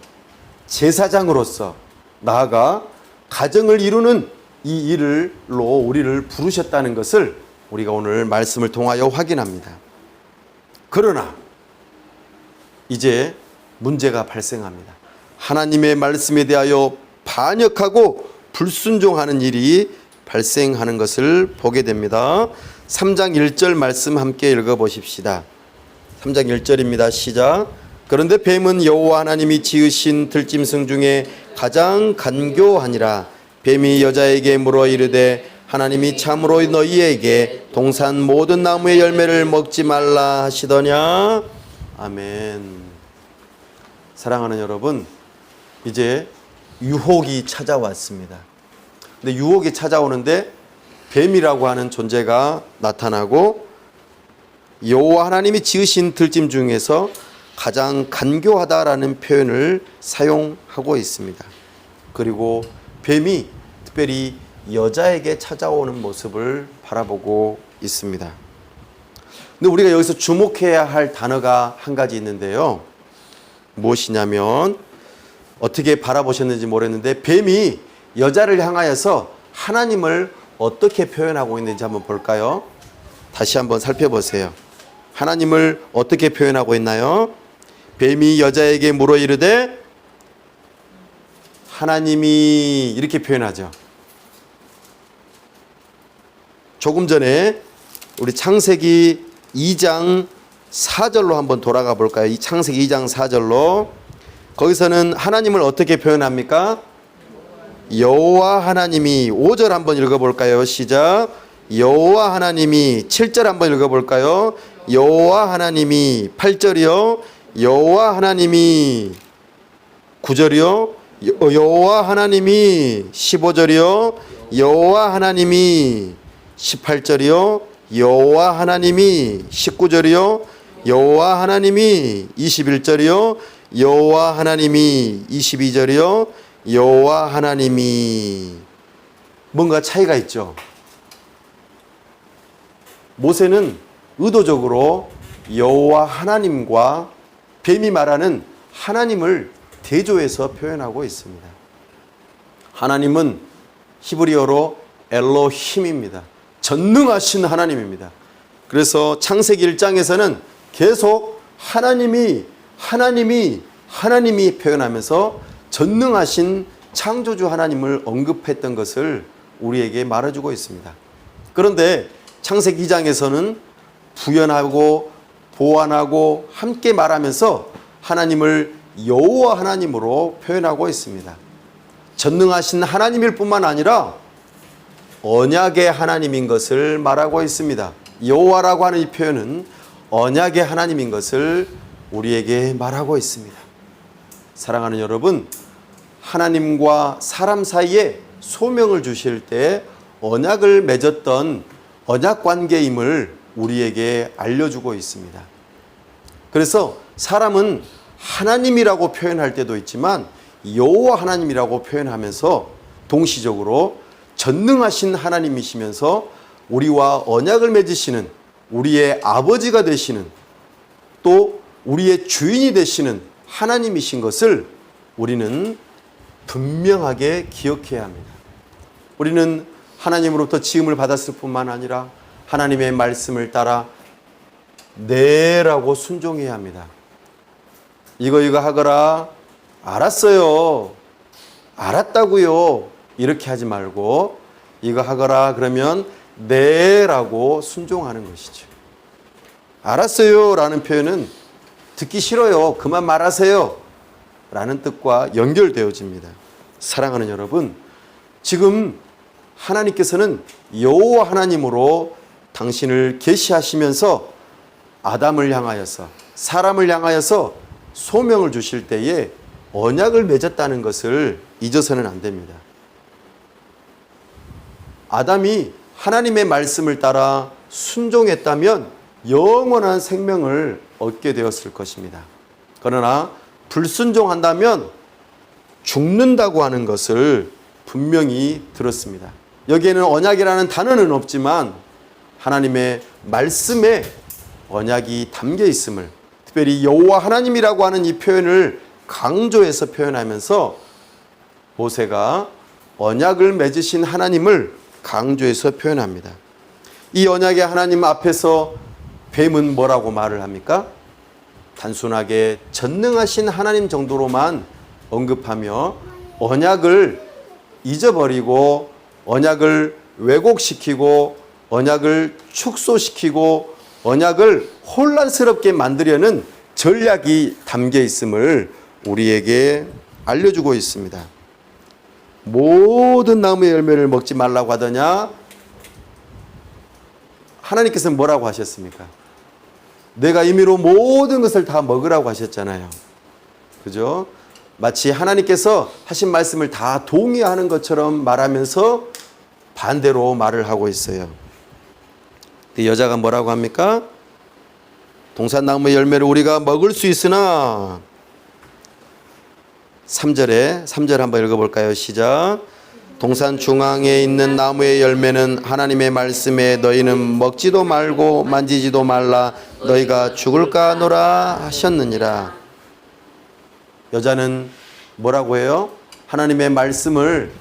제사장으로서 나아가 가정을 이루는 이 일로 우리를 부르셨다는 것을 우리가 오늘 말씀을 통하여 확인합니다. 그러나 이제 문제가 발생합니다. 하나님의 말씀에 대하여 반역하고 불순종하는 일이 발생하는 것을 보게 됩니다. 3장 1절 말씀 함께 읽어보십시다. 3장 1절입니다. 시작. 그런데 뱀은 여호와 하나님이 지으신 들짐승 중에 가장 간교하니라. 뱀이 여자에게 물어 이르되 하나님이 참으로 너희에게 동산 모든 나무의 열매를 먹지 말라 하시더냐. 아멘. 사랑하는 여러분, 이제 유혹이 찾아왔습니다. 근데 유혹이 찾아오는데 뱀이라고 하는 존재가 나타나고 여호와 하나님이 지으신 들짐 중에서 가장 간교하다라는 표현을 사용하고 있습니다. 그리고 뱀이 특별히 여자에게 찾아오는 모습을 바라보고 있습니다. 근데 우리가 여기서 주목해야 할 단어가 한 가지 있는데요. 무엇이냐면 어떻게 바라보셨는지 모르겠는데 뱀이 여자를 향하여서 하나님을 어떻게 표현하고 있는지 한번 볼까요? 다시 한번 살펴보세요. 하나님을 어떻게 표현하고 있나요? 뱀이 여자에게 물어 이르되 하나님이 이렇게 표현하죠. 조금 전에 우리 창세기 2장 4절로 한번 돌아가 볼까요? 이 창세기 2장 4절로 거기서는 하나님을 어떻게 표현합니까? 여호와 하나님이 5절 한번 읽어볼까요? 시작. 여호와 하나님이 7절 한번 읽어볼까요? 여호와 하나님이 8절이요. 여호와 하나님이 9절이요. 여호와 하나님이 15절이요. 여호와 하나님이 18절이요. 여호와 하나님이 19절이요. 여호와 하나님이 21절이요. 여호와 하나님이 22절이요. 여호와 하나님이 뭔가 차이가 있죠. 모세는 의도적으로 여호와 하나님과 뱀이 말하는 하나님을 대조해서 표현하고 있습니다. 하나님은 히브리어로 엘로힘입니다. 전능하신 하나님입니다. 그래서 창세기 1장에서는 계속 하나님이 표현하면서 전능하신 창조주 하나님을 언급했던 것을 우리에게 말해주고 있습니다. 그런데 창세기 2장에서는 부연하고 보완하고 함께 말하면서 하나님을 여호와 하나님으로 표현하고 있습니다. 전능하신 하나님일 뿐만 아니라 언약의 하나님인 것을 말하고 있습니다. 여호와라고 하는 이 표현은 언약의 하나님인 것을 우리에게 말하고 있습니다. 사랑하는 여러분, 하나님과 사람 사이에 소명을 주실 때 언약을 맺었던 언약 관계임을 우리에게 알려주고 있습니다. 그래서 사람은 하나님이라고 표현할 때도 있지만 여호와 하나님이라고 표현하면서 동시적으로 전능하신 하나님이시면서 우리와 언약을 맺으시는 우리의 아버지가 되시는 또 우리의 주인이 되시는 하나님이신 것을 우리는 분명하게 기억해야 합니다. 우리는 하나님으로부터 지음을 받았을 뿐만 아니라 하나님의 말씀을 따라 네라고 순종해야 합니다. 이거 하거라. 알았어요. 알았다고요. 이렇게 하지 말고 이거 하거라 그러면 네라고 순종하는 것이죠. 알았어요 라는 표현은 듣기 싫어요. 그만 말하세요 라는 뜻과 연결되어집니다. 사랑하는 여러분, 지금 하나님께서는 여호와 하나님으로 당신을 계시하시면서 아담을 향하여서 사람을 향하여서 소명을 주실 때에 언약을 맺었다는 것을 잊어서는 안 됩니다. 아담이 하나님의 말씀을 따라 순종했다면 영원한 생명을 얻게 되었을 것입니다. 그러나 불순종한다면 죽는다고 하는 것을 분명히 들었습니다. 여기에는 언약이라는 단어는 없지만 하나님의 말씀에 언약이 담겨 있음을, 특별히 여호와 하나님이라고 하는 이 표현을 강조해서 표현하면서 모세가 언약을 맺으신 하나님을 강조해서 표현합니다. 이 언약의 하나님 앞에서 뱀은 뭐라고 말을 합니까? 단순하게 전능하신 하나님 정도로만 언급하며 언약을 잊어버리고 언약을 왜곡시키고 언약을 축소시키고 언약을 혼란스럽게 만들려는 전략이 담겨 있음을 우리에게 알려주고 있습니다. 모든 나무의 열매를 먹지 말라고 하더냐? 하나님께서는 뭐라고 하셨습니까? 내가 임의로 모든 것을 다 먹으라고 하셨잖아요. 그죠? 마치 하나님께서 하신 말씀을 다 동의하는 것처럼 말하면서 반대로 말을 하고 있어요. 근데 여자가 뭐라고 합니까? 동산나무의 열매를 우리가 먹을 수 있으나 3절 한번 읽어볼까요? 시작. 동산 중앙에 있는 나무의 열매는 하나님의 말씀에 너희는 먹지도 말고 만지지도 말라 너희가 죽을까 하노라 하셨느니라. 여자는 뭐라고 해요? 하나님의 말씀을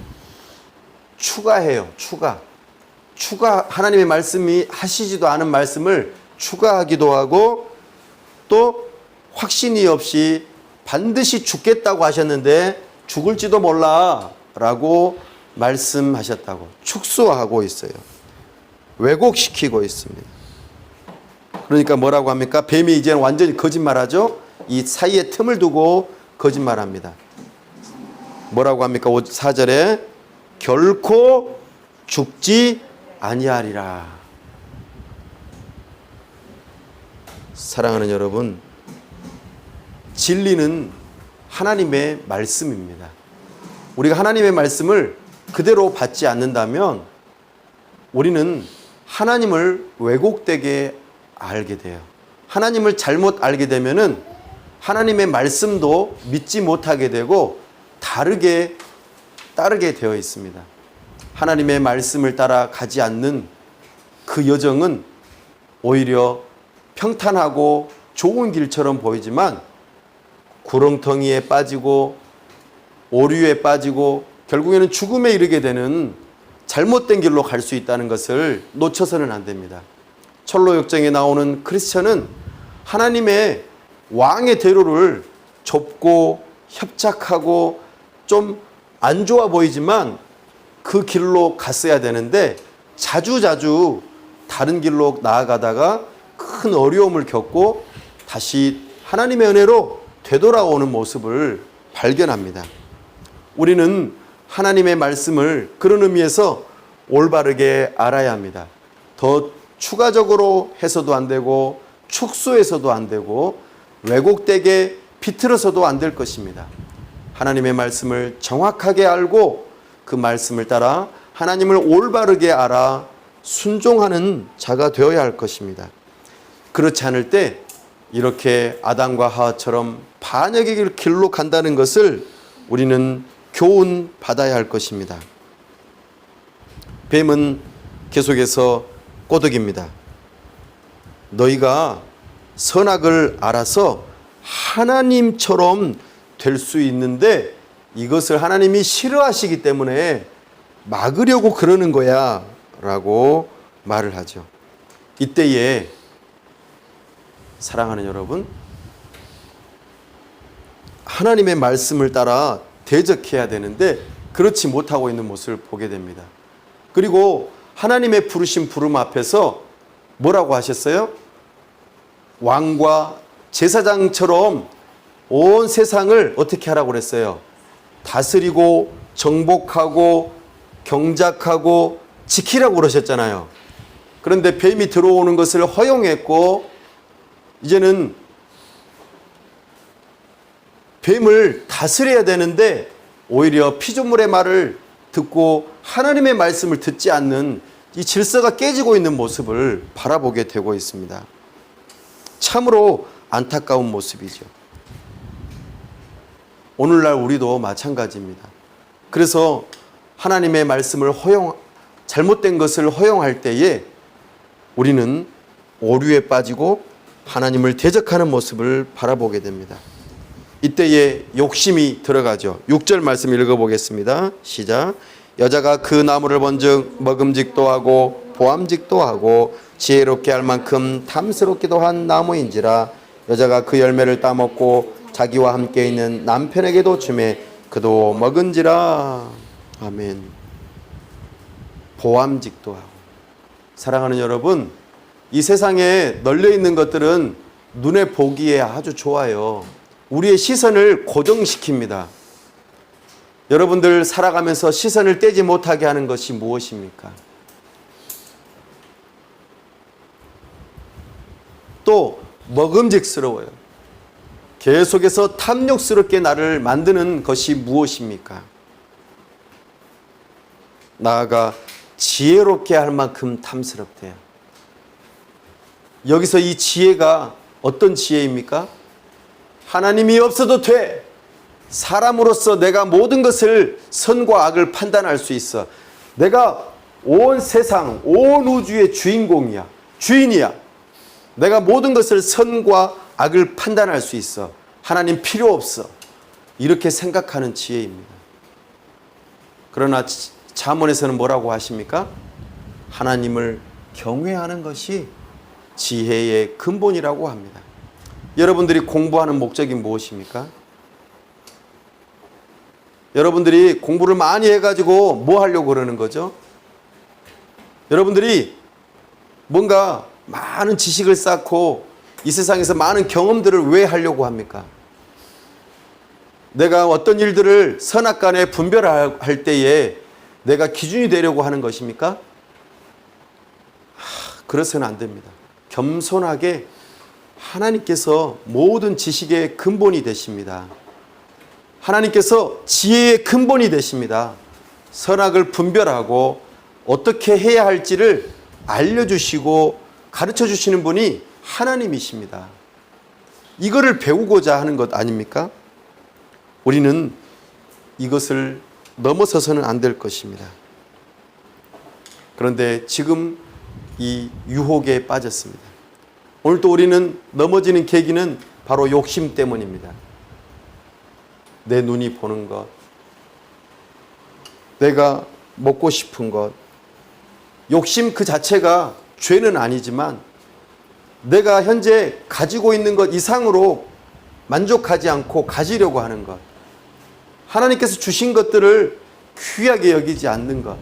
추가해요. 추가 하나님의 말씀이 하시지도 않은 말씀을 추가하기도 하고 또 확신이 없이 반드시 죽겠다고 하셨는데 죽을지도 몰라 라고 말씀하셨다고 축소하고 있어요. 왜곡시키고 있습니다. 그러니까 뭐라고 합니까? 뱀이 이제는 완전히 거짓말하죠. 이 사이에 틈을 두고 거짓말합니다. 뭐라고 합니까? 4절에 결코 죽지 아니하리라. 사랑하는 여러분, 진리는 하나님의 말씀입니다. 우리가 하나님의 말씀을 그대로 받지 않는다면 우리는 하나님을 왜곡되게 알게 돼요. 하나님을 잘못 알게 되면은 하나님의 말씀도 믿지 못하게 되고 따르게 되어 있습니다. 하나님의 말씀을 따라 가지 않는 그 여정은 오히려 평탄하고 좋은 길처럼 보이지만 구렁텅이에 빠지고 오류에 빠지고 결국에는 죽음에 이르게 되는 잘못된 길로 갈 수 있다는 것을 놓쳐서는 안 됩니다. 철로역정에 나오는 크리스천은 하나님의 왕의 대로를 좁고 협착하고 좀 안 좋아 보이지만 그 길로 갔어야 되는데 자주자주 다른 길로 나아가다가 큰 어려움을 겪고 다시 하나님의 은혜로 되돌아오는 모습을 발견합니다. 우리는 하나님의 말씀을 그런 의미에서 올바르게 알아야 합니다. 더 추가적으로 해서도 안 되고 축소해서도 안 되고 왜곡되게 비틀어서도 안 될 것입니다. 하나님의 말씀을 정확하게 알고 그 말씀을 따라 하나님을 올바르게 알아 순종하는 자가 되어야 할 것입니다. 그렇지 않을 때 이렇게 아담과 하와처럼 반역의 길로 간다는 것을 우리는 교훈 받아야 할 것입니다. 뱀은 계속해서 꼬드깁니다. 너희가 선악을 알아서 하나님처럼 될 수 있는데 이것을 하나님이 싫어하시기 때문에 막으려고 그러는 거야 라고 말을 하죠. 이때에 사랑하는 여러분, 하나님의 말씀을 따라 대적해야 되는데 그렇지 못하고 있는 모습을 보게 됩니다. 그리고 하나님의 부르신 부름 앞에서 뭐라고 하셨어요? 왕과 제사장처럼 온 세상을 어떻게 하라고 그랬어요? 다스리고 정복하고 경작하고 지키라고 그러셨잖아요. 그런데 뱀이 들어오는 것을 허용했고 이제는 뱀을 다스려야 되는데 오히려 피조물의 말을 듣고 하나님의 말씀을 듣지 않는 이 질서가 깨지고 있는 모습을 바라보게 되고 있습니다. 참으로 안타까운 모습이죠. 오늘날 우리도 마찬가지입니다. 그래서 하나님의 말씀을 잘못된 것을 허용할 때에 우리는 오류에 빠지고 하나님을 대적하는 모습을 바라보게 됩니다. 이때에 욕심이 들어가죠. 6절 말씀 읽어보겠습니다. 시작. 여자가 그 나무를 본즉 먹음직도 하고 보암직도 하고 지혜롭게 할 만큼 탐스럽기도 한 나무인지라 여자가 그 열매를 따먹고 자기와 함께 있는 남편에게도 주매 그도 먹은지라. 아멘. 보암직도 하고. 사랑하는 여러분, 이 세상에 널려 있는 것들은 눈에 보기에 아주 좋아요. 우리의 시선을 고정시킵니다. 여러분들 살아가면서 시선을 떼지 못하게 하는 것이 무엇입니까? 또 먹음직스러워요. 계속해서 탐욕스럽게 나를 만드는 것이 무엇입니까? 나아가 지혜롭게 할 만큼 탐스럽대요. 여기서 이 지혜가 어떤 지혜입니까? 하나님이 없어도 돼. 사람으로서 내가 모든 것을 선과 악을 판단할 수 있어. 내가 온 세상, 온 우주의 주인공이야. 주인이야. 내가 모든 것을 선과 악을 판단할 수 있어. 하나님 필요 없어. 이렇게 생각하는 지혜입니다. 그러나 잠언에서는 뭐라고 하십니까? 하나님을 경외하는 것이 지혜의 근본이라고 합니다. 여러분들이 공부하는 목적이 무엇입니까? 여러분들이 공부를 많이 해가지고 뭐 하려고 그러는 거죠? 여러분들이 뭔가 많은 지식을 쌓고 이 세상에서 많은 경험들을 왜 하려고 합니까? 내가 어떤 일들을 선악간에 분별할 때에 내가 기준이 되려고 하는 것입니까? 그래서는 안 됩니다. 겸손하게 하나님께서 모든 지식의 근본이 되십니다. 하나님께서 지혜의 근본이 되십니다. 선악을 분별하고 어떻게 해야 할지를 알려주시고 가르쳐 주시는 분이 하나님이십니다. 이거를 배우고자 하는 것 아닙니까? 우리는 이것을 넘어서서는 안 될 것입니다. 그런데 지금 이 유혹에 빠졌습니다. 오늘 또 우리는 넘어지는 계기는 바로 욕심 때문입니다. 내 눈이 보는 것, 내가 먹고 싶은 것, 욕심 그 자체가 죄는 아니지만 내가 현재 가지고 있는 것 이상으로 만족하지 않고 가지려고 하는 것, 하나님께서 주신 것들을 귀하게 여기지 않는 것,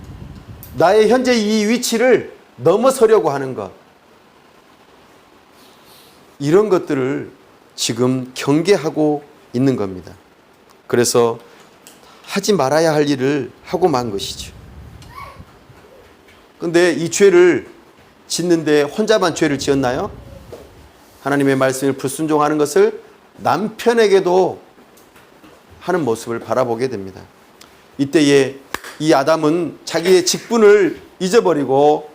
나의 현재 이 위치를 넘어서려고 하는 것, 이런 것들을 지금 경계하고 있는 겁니다. 그래서 하지 말아야 할 일을 하고 만 것이죠. 근데 이 죄를 짓는데 혼자만 죄를 지었나요? 하나님의 말씀을 불순종하는 것을 남편에게도 하는 모습을 바라보게 됩니다. 이때에 이 아담은 자기의 직분을 잊어버리고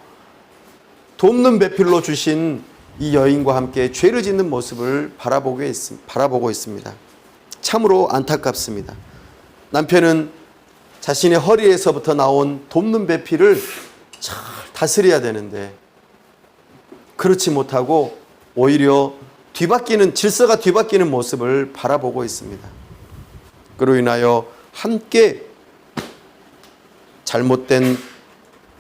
돕는 배필로 주신 이 여인과 함께 죄를 짓는 모습을 바라보고 있습니다. 참으로 안타깝습니다. 남편은 자신의 허리에서부터 나온 돕는 배필을 잘 다스려야 되는데 그렇지 못하고 오히려 질서가 뒤바뀌는 모습을 바라보고 있습니다. 그로 인하여 함께 잘못된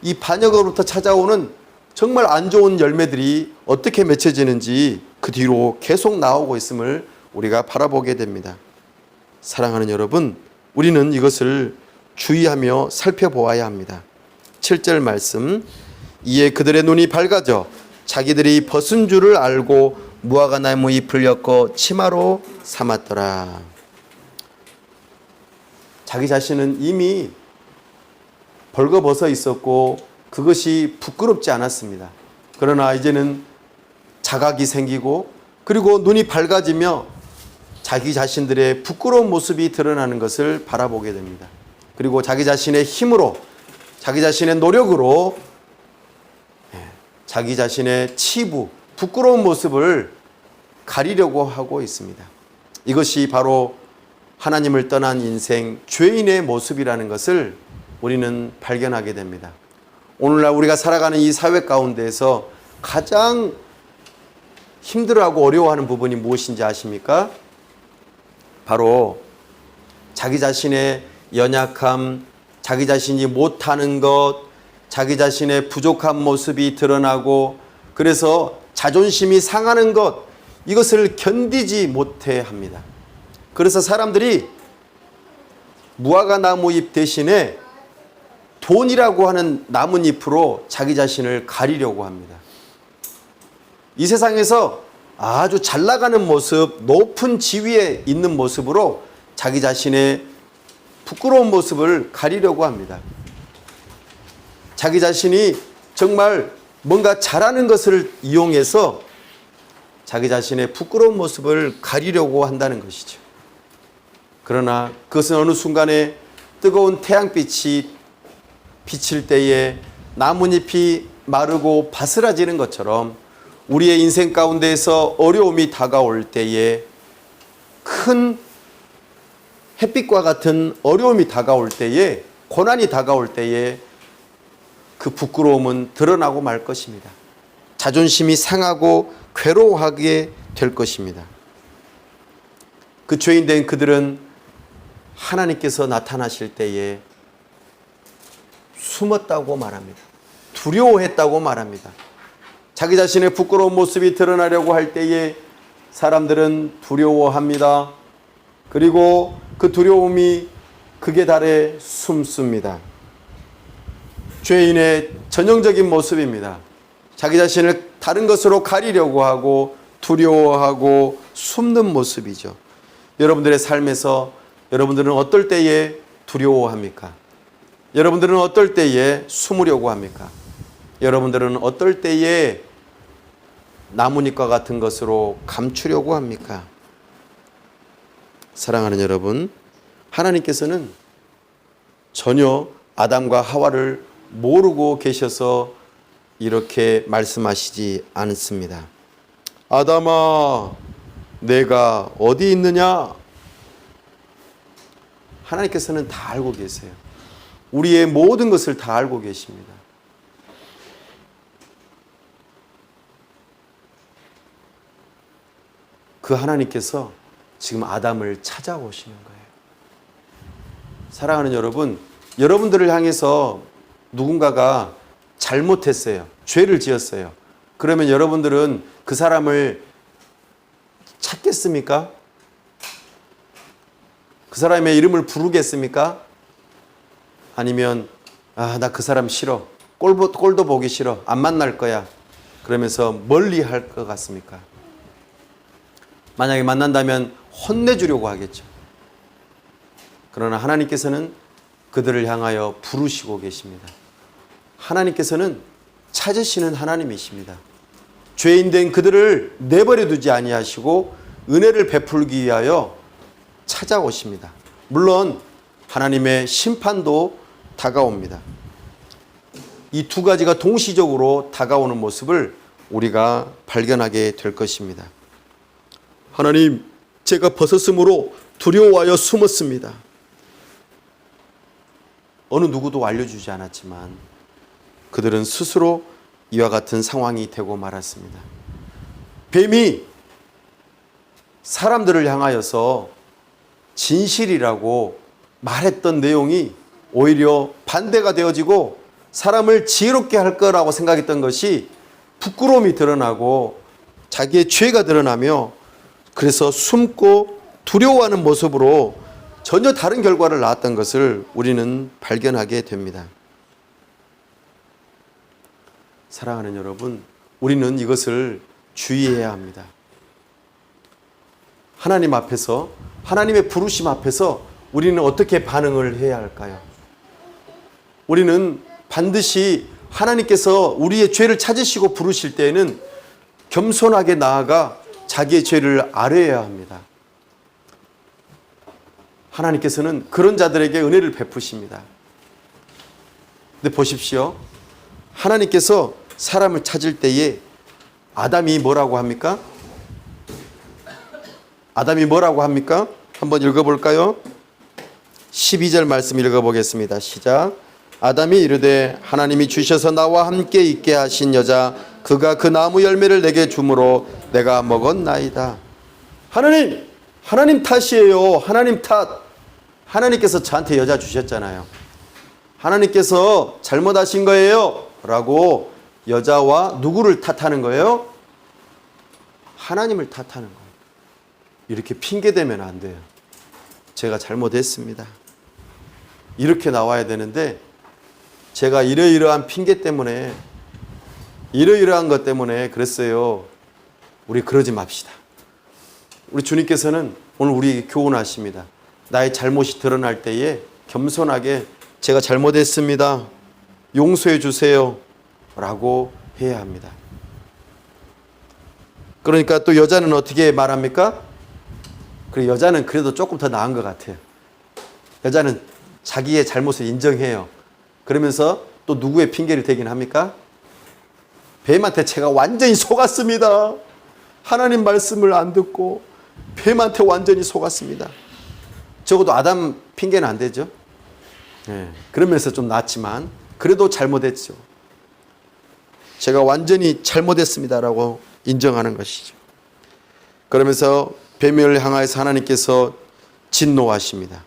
이 반역으로부터 찾아오는 정말 안 좋은 열매들이 어떻게 맺혀지는지 그 뒤로 계속 나오고 있음을 우리가 바라보게 됩니다. 사랑하는 여러분, 우리는 이것을 주의하며 살펴보아야 합니다. 7절 말씀, 이에 그들의 눈이 밝아져 자기들이 벗은 줄을 알고 무화과 나무 잎을 엮어 치마로 삼았더라. 자기 자신은 이미 벌거벗어 있었고 그것이 부끄럽지 않았습니다. 그러나 이제는 자각이 생기고 그리고 눈이 밝아지며 자기 자신들의 부끄러운 모습이 드러나는 것을 바라보게 됩니다. 그리고 자기 자신의 힘으로, 자기 자신의 노력으로 자기 자신의 치부, 부끄러운 모습을 가리려고 하고 있습니다. 이것이 바로 하나님을 떠난 인생, 죄인의 모습이라는 것을 우리는 발견하게 됩니다. 오늘날 우리가 살아가는 이 사회 가운데에서 가장 힘들어하고 어려워하는 부분이 무엇인지 아십니까? 바로 자기 자신의 연약함, 자기 자신이 못하는 것, 자기 자신의 부족한 모습이 드러나고 그래서 자존심이 상하는 것, 이것을 견디지 못해 합니다. 그래서 사람들이 무화과 나무잎 대신에 돈이라고 하는 나뭇잎으로 자기 자신을 가리려고 합니다. 이 세상에서 아주 잘 나가는 모습, 높은 지위에 있는 모습으로 자기 자신의 부끄러운 모습을 가리려고 합니다. 자기 자신이 정말 뭔가 잘하는 것을 이용해서 자기 자신의 부끄러운 모습을 가리려고 한다는 것이죠. 그러나 그것은 어느 순간에 뜨거운 태양빛이 비칠 때에 나뭇잎이 마르고 바스라지는 것처럼 우리의 인생 가운데에서 어려움이 다가올 때에, 큰 햇빛과 같은 어려움이 다가올 때에, 고난이 다가올 때에 그 부끄러움은 드러나고 말 것입니다. 자존심이 상하고 괴로워하게 될 것입니다. 그 죄인된 그들은 하나님께서 나타나실 때에 숨었다고 말합니다. 두려워했다고 말합니다. 자기 자신의 부끄러운 모습이 드러나려고 할 때에 사람들은 두려워합니다. 그리고 그 두려움이 극에 달해 숨습니다. 죄인의 전형적인 모습입니다. 자기 자신을 다른 것으로 가리려고 하고 두려워하고 숨는 모습이죠. 여러분들의 삶에서 여러분들은 어떨 때에 두려워합니까? 여러분들은 어떨 때에 숨으려고 합니까? 여러분들은 어떨 때에 나뭇잎과 같은 것으로 감추려고 합니까? 사랑하는 여러분, 하나님께서는 전혀 아담과 하와를 모르고 계셔서 이렇게 말씀하시지 않습니다. 아담아, 내가 어디 있느냐? 하나님께서는 다 알고 계세요. 우리의 모든 것을 다 알고 계십니다. 그 하나님께서 지금 아담을 찾아오시는 거예요. 사랑하는 여러분, 여러분들을 향해서 누군가가 잘못했어요. 죄를 지었어요. 그러면 여러분들은 그 사람을 찾겠습니까? 그 사람의 이름을 부르겠습니까? 아니면 나 그 사람 싫어. 꼴도 보기 싫어. 안 만날 거야. 그러면서 멀리 할 것 같습니까? 만약에 만난다면 혼내주려고 하겠죠. 그러나 하나님께서는 그들을 향하여 부르시고 계십니다. 하나님께서는 찾으시는 하나님이십니다. 죄인된 그들을 내버려 두지 아니하시고 은혜를 베풀기 위하여 찾아오십니다. 물론 하나님의 심판도 다가옵니다. 이 두 가지가 동시적으로 다가오는 모습을 우리가 발견하게 될 것입니다. 하나님, 제가 벗었으므로 두려워하여 숨었습니다. 어느 누구도 알려주지 않았지만 그들은 스스로 이와 같은 상황이 되고 말았습니다. 뱀이 사람들을 향하여서 진실이라고 말했던 내용이 오히려 반대가 되어지고 사람을 지혜롭게 할 거라고 생각했던 것이 부끄러움이 드러나고 자기의 죄가 드러나며 그래서 숨고 두려워하는 모습으로 전혀 다른 결과를 낳았던 것을 우리는 발견하게 됩니다. 사랑하는 여러분, 우리는 이것을 주의해야 합니다. 하나님 앞에서, 하나님의 부르심 앞에서 우리는 어떻게 반응을 해야 할까요? 우리는 반드시 하나님께서 우리의 죄를 찾으시고 부르실 때에는 겸손하게 나아가 자기의 죄를 아뢰어야 합니다. 하나님께서는 그런 자들에게 은혜를 베푸십니다. 근데 보십시오. 하나님께서 사람을 찾을 때에 아담이 뭐라고 합니까? 아담이 뭐라고 합니까? 한번 읽어볼까요? 12절 말씀 읽어보겠습니다. 시작. 아담이 이르되 하나님이 주셔서 나와 함께 있게 하신 여자 그가 그 나무 열매를 내게 주므로 내가 먹었나이다. 하나님 탓이에요. 하나님 탓. 하나님께서 저한테 여자 주셨잖아요. 하나님께서 잘못하신 거예요 라고 여자와 누구를 탓하는 거예요? 하나님을 탓하는 거예요. 이렇게 핑계대면 안 돼요. 제가 잘못했습니다. 이렇게 나와야 되는데 제가 이러이러한 핑계 때문에 이러이러한 것 때문에 그랬어요. 우리 그러지 맙시다. 우리 주님께서는 오늘 우리에게 교훈하십니다. 나의 잘못이 드러날 때에 겸손하게 제가 잘못했습니다. 용서해 주세요. 라고 해야 합니다. 그러니까 또 여자는 어떻게 말합니까? 그리고 여자는 그래도 조금 더 나은 것 같아요. 여자는 자기의 잘못을 인정해요. 그러면서 또 누구의 핑계를 대긴 합니까? 뱀한테 제가 완전히 속았습니다. 하나님 말씀을 안 듣고 뱀한테 완전히 속았습니다. 적어도 아담 핑계는 안 되죠. 그러면서 좀 낫지만 그래도 잘못했죠. 제가 완전히 잘못했습니다라고 인정하는 것이죠. 그러면서 뱀을 향하여서 하나님께서 진노하십니다.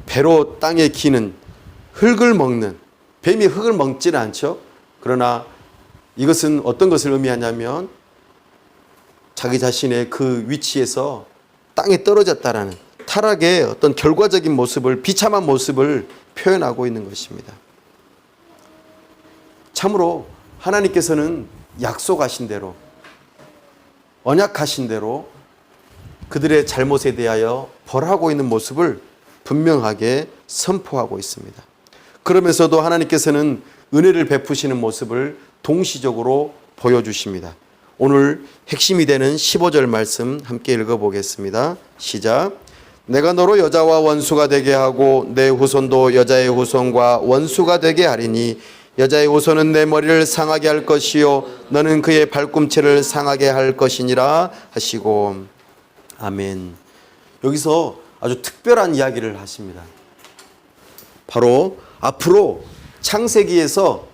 배로 땅에 기는 흙을 먹는, 뱀이 흙을 먹지는 않죠. 그러나 이것은 어떤 것을 의미하냐면 자기 자신의 그 위치에서 땅에 떨어졌다라는 타락의 어떤 결과적인 모습을, 비참한 모습을 표현하고 있는 것입니다. 참으로 하나님께서는 약속하신 대로, 언약하신 대로 그들의 잘못에 대하여 벌하고 있는 모습을 분명하게 선포하고 있습니다. 그러면서도 하나님께서는 은혜를 베푸시는 모습을 동시적으로 보여주십니다. 오늘 핵심이 되는 15절 말씀 함께 읽어보겠습니다. 시작. 내가 너로 여자와 원수가 되게 하고 내 후손도 여자의 후손과 원수가 되게 하리니 여자의 후손은 내 머리를 상하게 할 것이요 너는 그의 발꿈치를 상하게 할 것이니라 하시고. 아멘. 여기서 아주 특별한 이야기를 하십니다. 바로 앞으로 창세기에서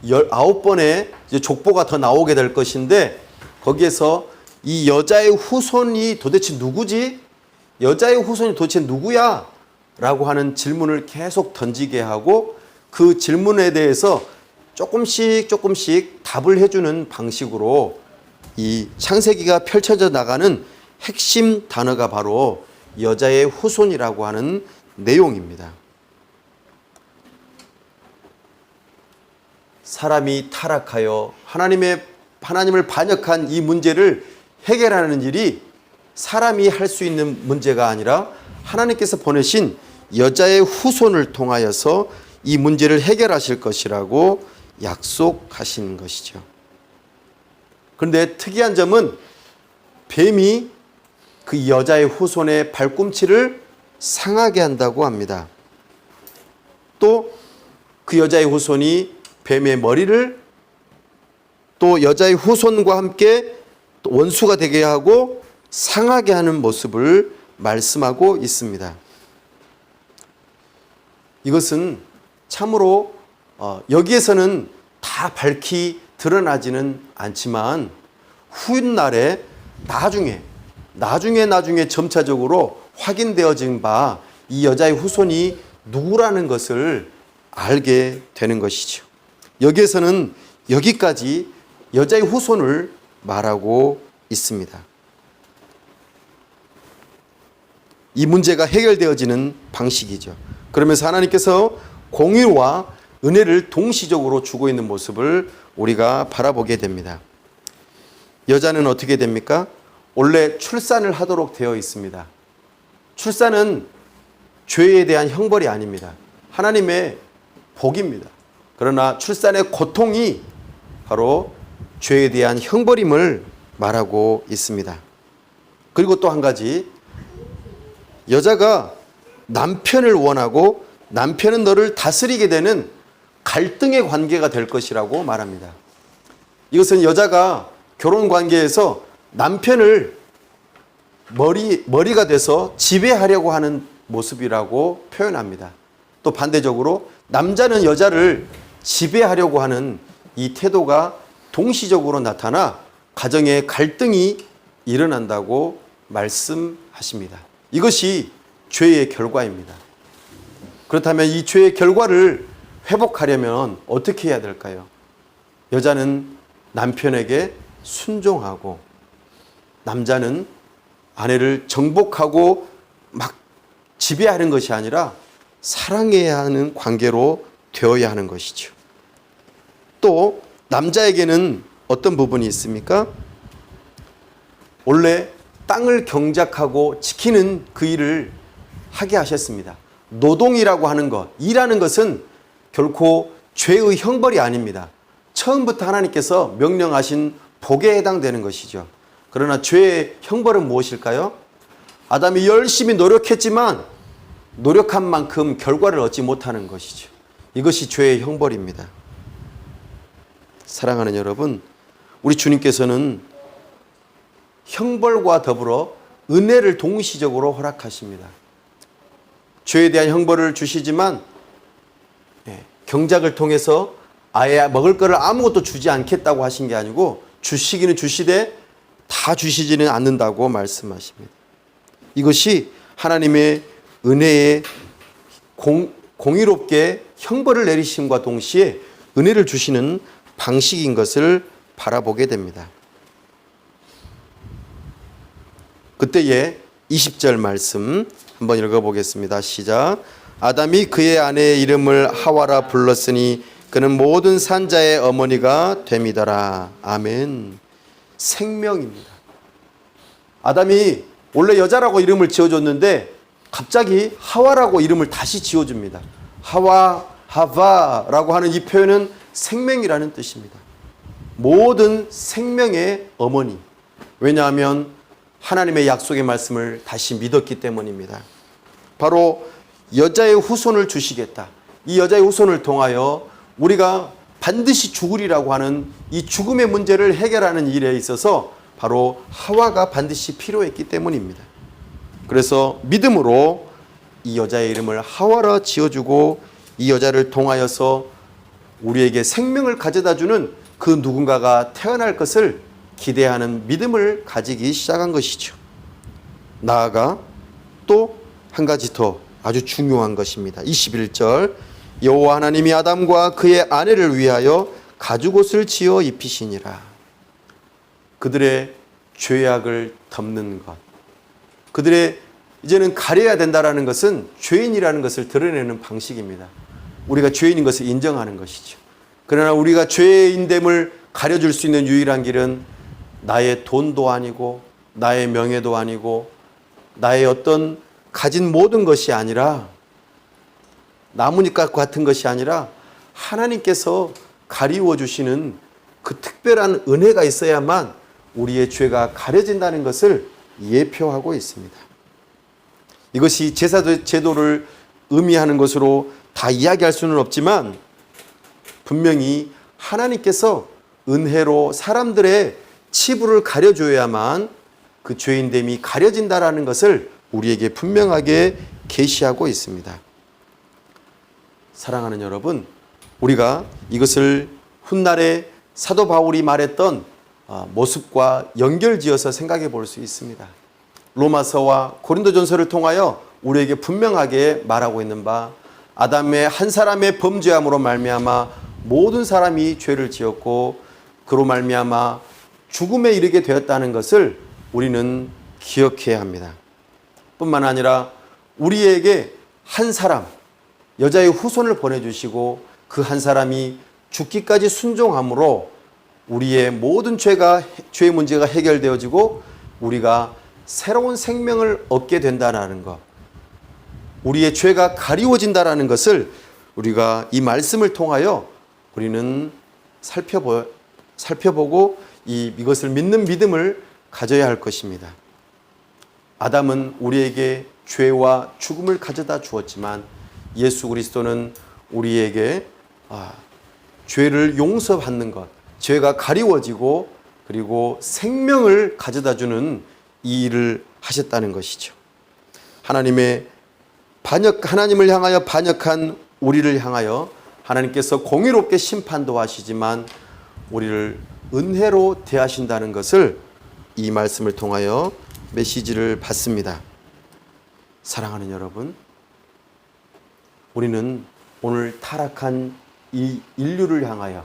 19번의 족보가 더 나오게 될 것인데 거기에서 이 여자의 후손이 도대체 누구지? 여자의 후손이 도대체 누구야? 라고 하는 질문을 계속 던지게 하고 그 질문에 대해서 조금씩 답을 해주는 방식으로 이 창세기가 펼쳐져 나가는 핵심 단어가 바로 여자의 후손이라고 하는 내용입니다. 사람이 타락하여 하나님을 반역한 이 문제를 해결하는 일이 사람이 할 수 있는 문제가 아니라 하나님께서 보내신 여자의 후손을 통하여서 이 문제를 해결하실 것이라고 약속하신 것이죠. 그런데 특이한 점은 뱀이 그 여자의 후손의 발꿈치를 상하게 한다고 합니다. 또 그 여자의 후손이 뱀의 머리를 또 여자의 후손과 함께 원수가 되게 하고 상하게 하는 모습을 말씀하고 있습니다. 이것은 참으로 여기에서는 다 밝히 드러나지는 않지만 후날에 나중에 점차적으로 확인되어진 바 이 여자의 후손이 누구라는 것을 알게 되는 것이죠. 여기에서는 여기까지 여자의 후손을 말하고 있습니다. 이 문제가 해결되어지는 방식이죠. 그러면서 하나님께서 공의와 은혜를 동시적으로 주고 있는 모습을 우리가 바라보게 됩니다. 여자는 어떻게 됩니까? 원래 출산을 하도록 되어 있습니다. 출산은 죄에 대한 형벌이 아닙니다. 하나님의 복입니다. 그러나 출산의 고통이 바로 죄에 대한 형벌임을 말하고 있습니다. 그리고 또 한 가지, 여자가 남편을 원하고 남편은 너를 다스리게 되는 갈등의 관계가 될 것이라고 말합니다. 이것은 여자가 결혼 관계에서 남편을 머리가 돼서 지배하려고 하는 모습이라고 표현합니다. 또 반대적으로 남자는 여자를 지배하려고 하는 이 태도가 동시적으로 나타나 가정에 갈등이 일어난다고 말씀하십니다. 이것이 죄의 결과입니다. 그렇다면 이 죄의 결과를 회복하려면 어떻게 해야 될까요? 여자는 남편에게 순종하고 남자는 아내를 정복하고 막 지배하는 것이 아니라 사랑해야 하는 관계로 되어야 하는 것이죠. 또 남자에게는 어떤 부분이 있습니까? 원래 땅을 경작하고 지키는 그 일을 하게 하셨습니다. 노동이라고 하는 것, 일하는 것은 결코 죄의 형벌이 아닙니다. 처음부터 하나님께서 명령하신 복에 해당되는 것이죠. 그러나 죄의 형벌은 무엇일까요? 아담이 열심히 노력했지만 노력한 만큼 결과를 얻지 못하는 것이죠. 이것이 죄의 형벌입니다. 사랑하는 여러분, 우리 주님께서는 형벌과 더불어 은혜를 동시적으로 허락하십니다. 죄에 대한 형벌을 주시지만 경작을 통해서 아예 먹을 거를 아무것도 주지 않겠다고 하신 게 아니고 주시기는 주시되 다 주시지는 않는다고 말씀하십니다. 이것이 하나님의 은혜에 공의롭게 형벌을 내리심과 동시에 은혜를 주시는 방식인 것을 바라보게 됩니다. 그때의 20절 말씀 한번 읽어보겠습니다. 시작. 아담이 그의 아내의 이름을 하와라 불렀으니 그는 모든 산자의 어머니가 됨이더라. 아멘. 생명입니다. 아담이 원래 여자라고 이름을 지어줬는데 갑자기 하와라고 이름을 다시 지어줍니다. 하와, 하바라고 하는 이 표현은 생명이라는 뜻입니다. 모든 생명의 어머니. 왜냐하면 하나님의 약속의 말씀을 다시 믿었기 때문입니다. 바로 여자의 후손을 주시겠다. 이 여자의 후손을 통하여 우리가 반드시 죽으리라고 하는 이 죽음의 문제를 해결하는 일에 있어서 바로 하와가 반드시 필요했기 때문입니다. 그래서 믿음으로 이 여자의 이름을 하와라 지어주고 이 여자를 통하여서 우리에게 생명을 가져다주는 그 누군가가 태어날 것을 기대하는 믿음을 가지기 시작한 것이죠. 나아가 또 한 가지 더 아주 중요한 것입니다. 21절 여호와 하나님이 아담과 그의 아내를 위하여 가죽옷을 지어 입히시니라. 그들의 죄악을 덮는 것, 그들의 이제는 가려야 된다라는 것은 죄인이라는 것을 드러내는 방식입니다. 우리가 죄인인 것을 인정하는 것이죠. 그러나 우리가 죄인됨을 가려줄 수 있는 유일한 길은 나의 돈도 아니고 나의 명예도 아니고 나의 어떤 가진 모든 것이 아니라 나뭇잎과 같은 것이 아니라 하나님께서 가리워 주시는 그 특별한 은혜가 있어야만 우리의 죄가 가려진다는 것을 예표하고 있습니다. 이것이 제사 제도를 의미하는 것으로 다 이야기할 수는 없지만 분명히 하나님께서 은혜로 사람들의 치부를 가려줘야만 그 죄인됨이 가려진다라는 것을 우리에게 분명하게 계시하고 있습니다. 사랑하는 여러분, 우리가 이것을 훗날에 사도 바울이 말했던 모습과 연결지어서 생각해 볼 수 있습니다. 로마서와 고린도전서를 통하여 우리에게 분명하게 말하고 있는 바 아담의 한 사람의 범죄함으로 말미암아 모든 사람이 죄를 지었고 그로 말미암아 죽음에 이르게 되었다는 것을 우리는 기억해야 합니다. 뿐만 아니라 우리에게 한 사람, 여자의 후손을 보내주시고 그 한 사람이 죽기까지 순종함으로 우리의 모든 죄의 문제가 해결되어지고 우리가 새로운 생명을 얻게 된다는 것, 우리의 죄가 가리워진다는 것을 우리가 이 말씀을 통하여 우리는 살펴보고 이것을 믿는 믿음을 가져야 할 것입니다. 아담은 우리에게 죄와 죽음을 가져다 주었지만 예수 그리스도는 우리에게 죄를 용서받는 것, 죄가 가리워지고 그리고 생명을 가져다 주는 이 일을 하셨다는 것이죠. 하나님을 향하여 반역한 우리를 향하여 하나님께서 공의롭게 심판도 하시지만 우리를 은혜로 대하신다는 것을 이 말씀을 통하여 메시지를 받습니다. 사랑하는 여러분, 우리는 오늘 타락한 이 인류를 향하여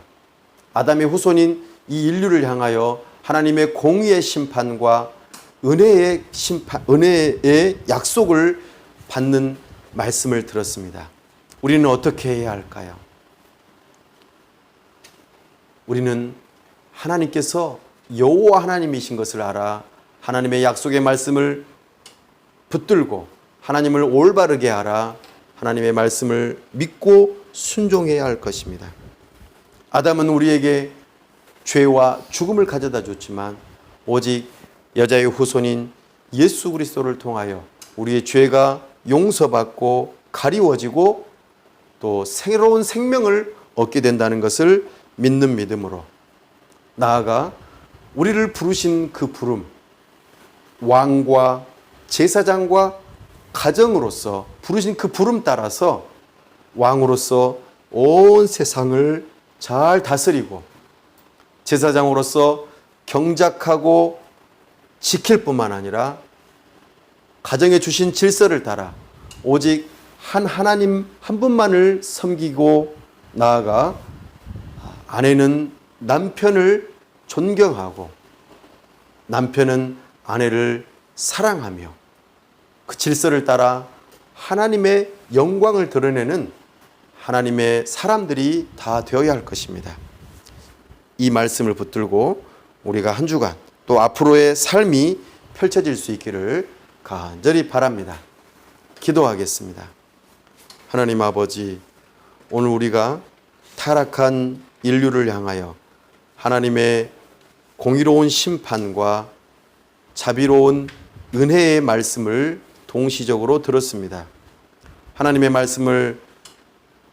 아담의 후손인 이 인류를 향하여 하나님의 공의의 심판과 은혜의 심판, 은혜의 약속을 받는 말씀을 들었습니다. 우리는 어떻게 해야 할까요? 우리는 하나님께서 여호와 하나님이신 것을 알아 하나님의 약속의 말씀을 붙들고 하나님을 올바르게 알아 하나님의 말씀을 믿고 순종해야 할 것입니다. 아담은 우리에게 죄와 죽음을 가져다 줬지만 오직 여자의 후손인 예수 그리스도를 통하여 우리의 죄가 용서받고 가리워지고 또 새로운 생명을 얻게 된다는 것을 믿는 믿음으로 나아가 우리를 부르신 그 부름, 왕과 제사장과 가정으로서 부르신 그 부름 따라서 왕으로서 온 세상을 잘 다스리고 제사장으로서 경작하고 지킬 뿐만 아니라 가정에 주신 질서를 따라 오직 한 하나님 한 분만을 섬기고 나아가 아내는 남편을 존경하고 남편은 아내를 사랑하며 그 질서를 따라 하나님의 영광을 드러내는 하나님의 사람들이 다 되어야 할 것입니다. 이 말씀을 붙들고 우리가 한 주간 또 앞으로의 삶이 펼쳐질 수 있기를 간절히 바랍니다. 기도하겠습니다. 하나님 아버지, 오늘 우리가 타락한 인류를 향하여 하나님의 공의로운 심판과 자비로운 은혜의 말씀을 동시적으로 들었습니다. 하나님의 말씀을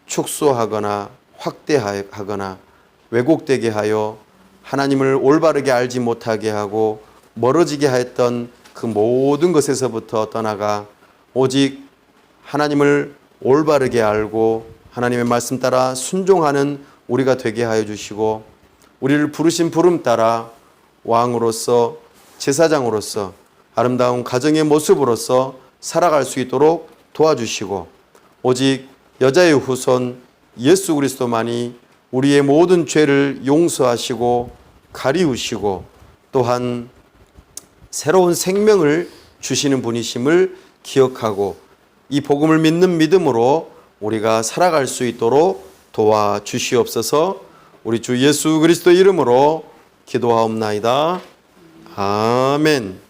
축소하거나 확대하거나 왜곡되게 하여 하나님을 올바르게 알지 못하게 하고 멀어지게 했던 그 모든 것에서부터 떠나가 오직 하나님을 올바르게 알고 하나님의 말씀 따라 순종하는 우리가 되게 하여 주시고 우리를 부르신 부름 따라 왕으로서 제사장으로서 아름다운 가정의 모습으로서 살아갈 수 있도록 도와주시고 오직 여자의 후손 예수 그리스도만이 우리의 모든 죄를 용서하시고 가리우시고 또한 새로운 생명을 주시는 분이심을 기억하고 이 복음을 믿는 믿음으로 우리가 살아갈 수 있도록 도와주시옵소서. 우리 주 예수 그리스도 이름으로 기도하옵나이다. 아멘.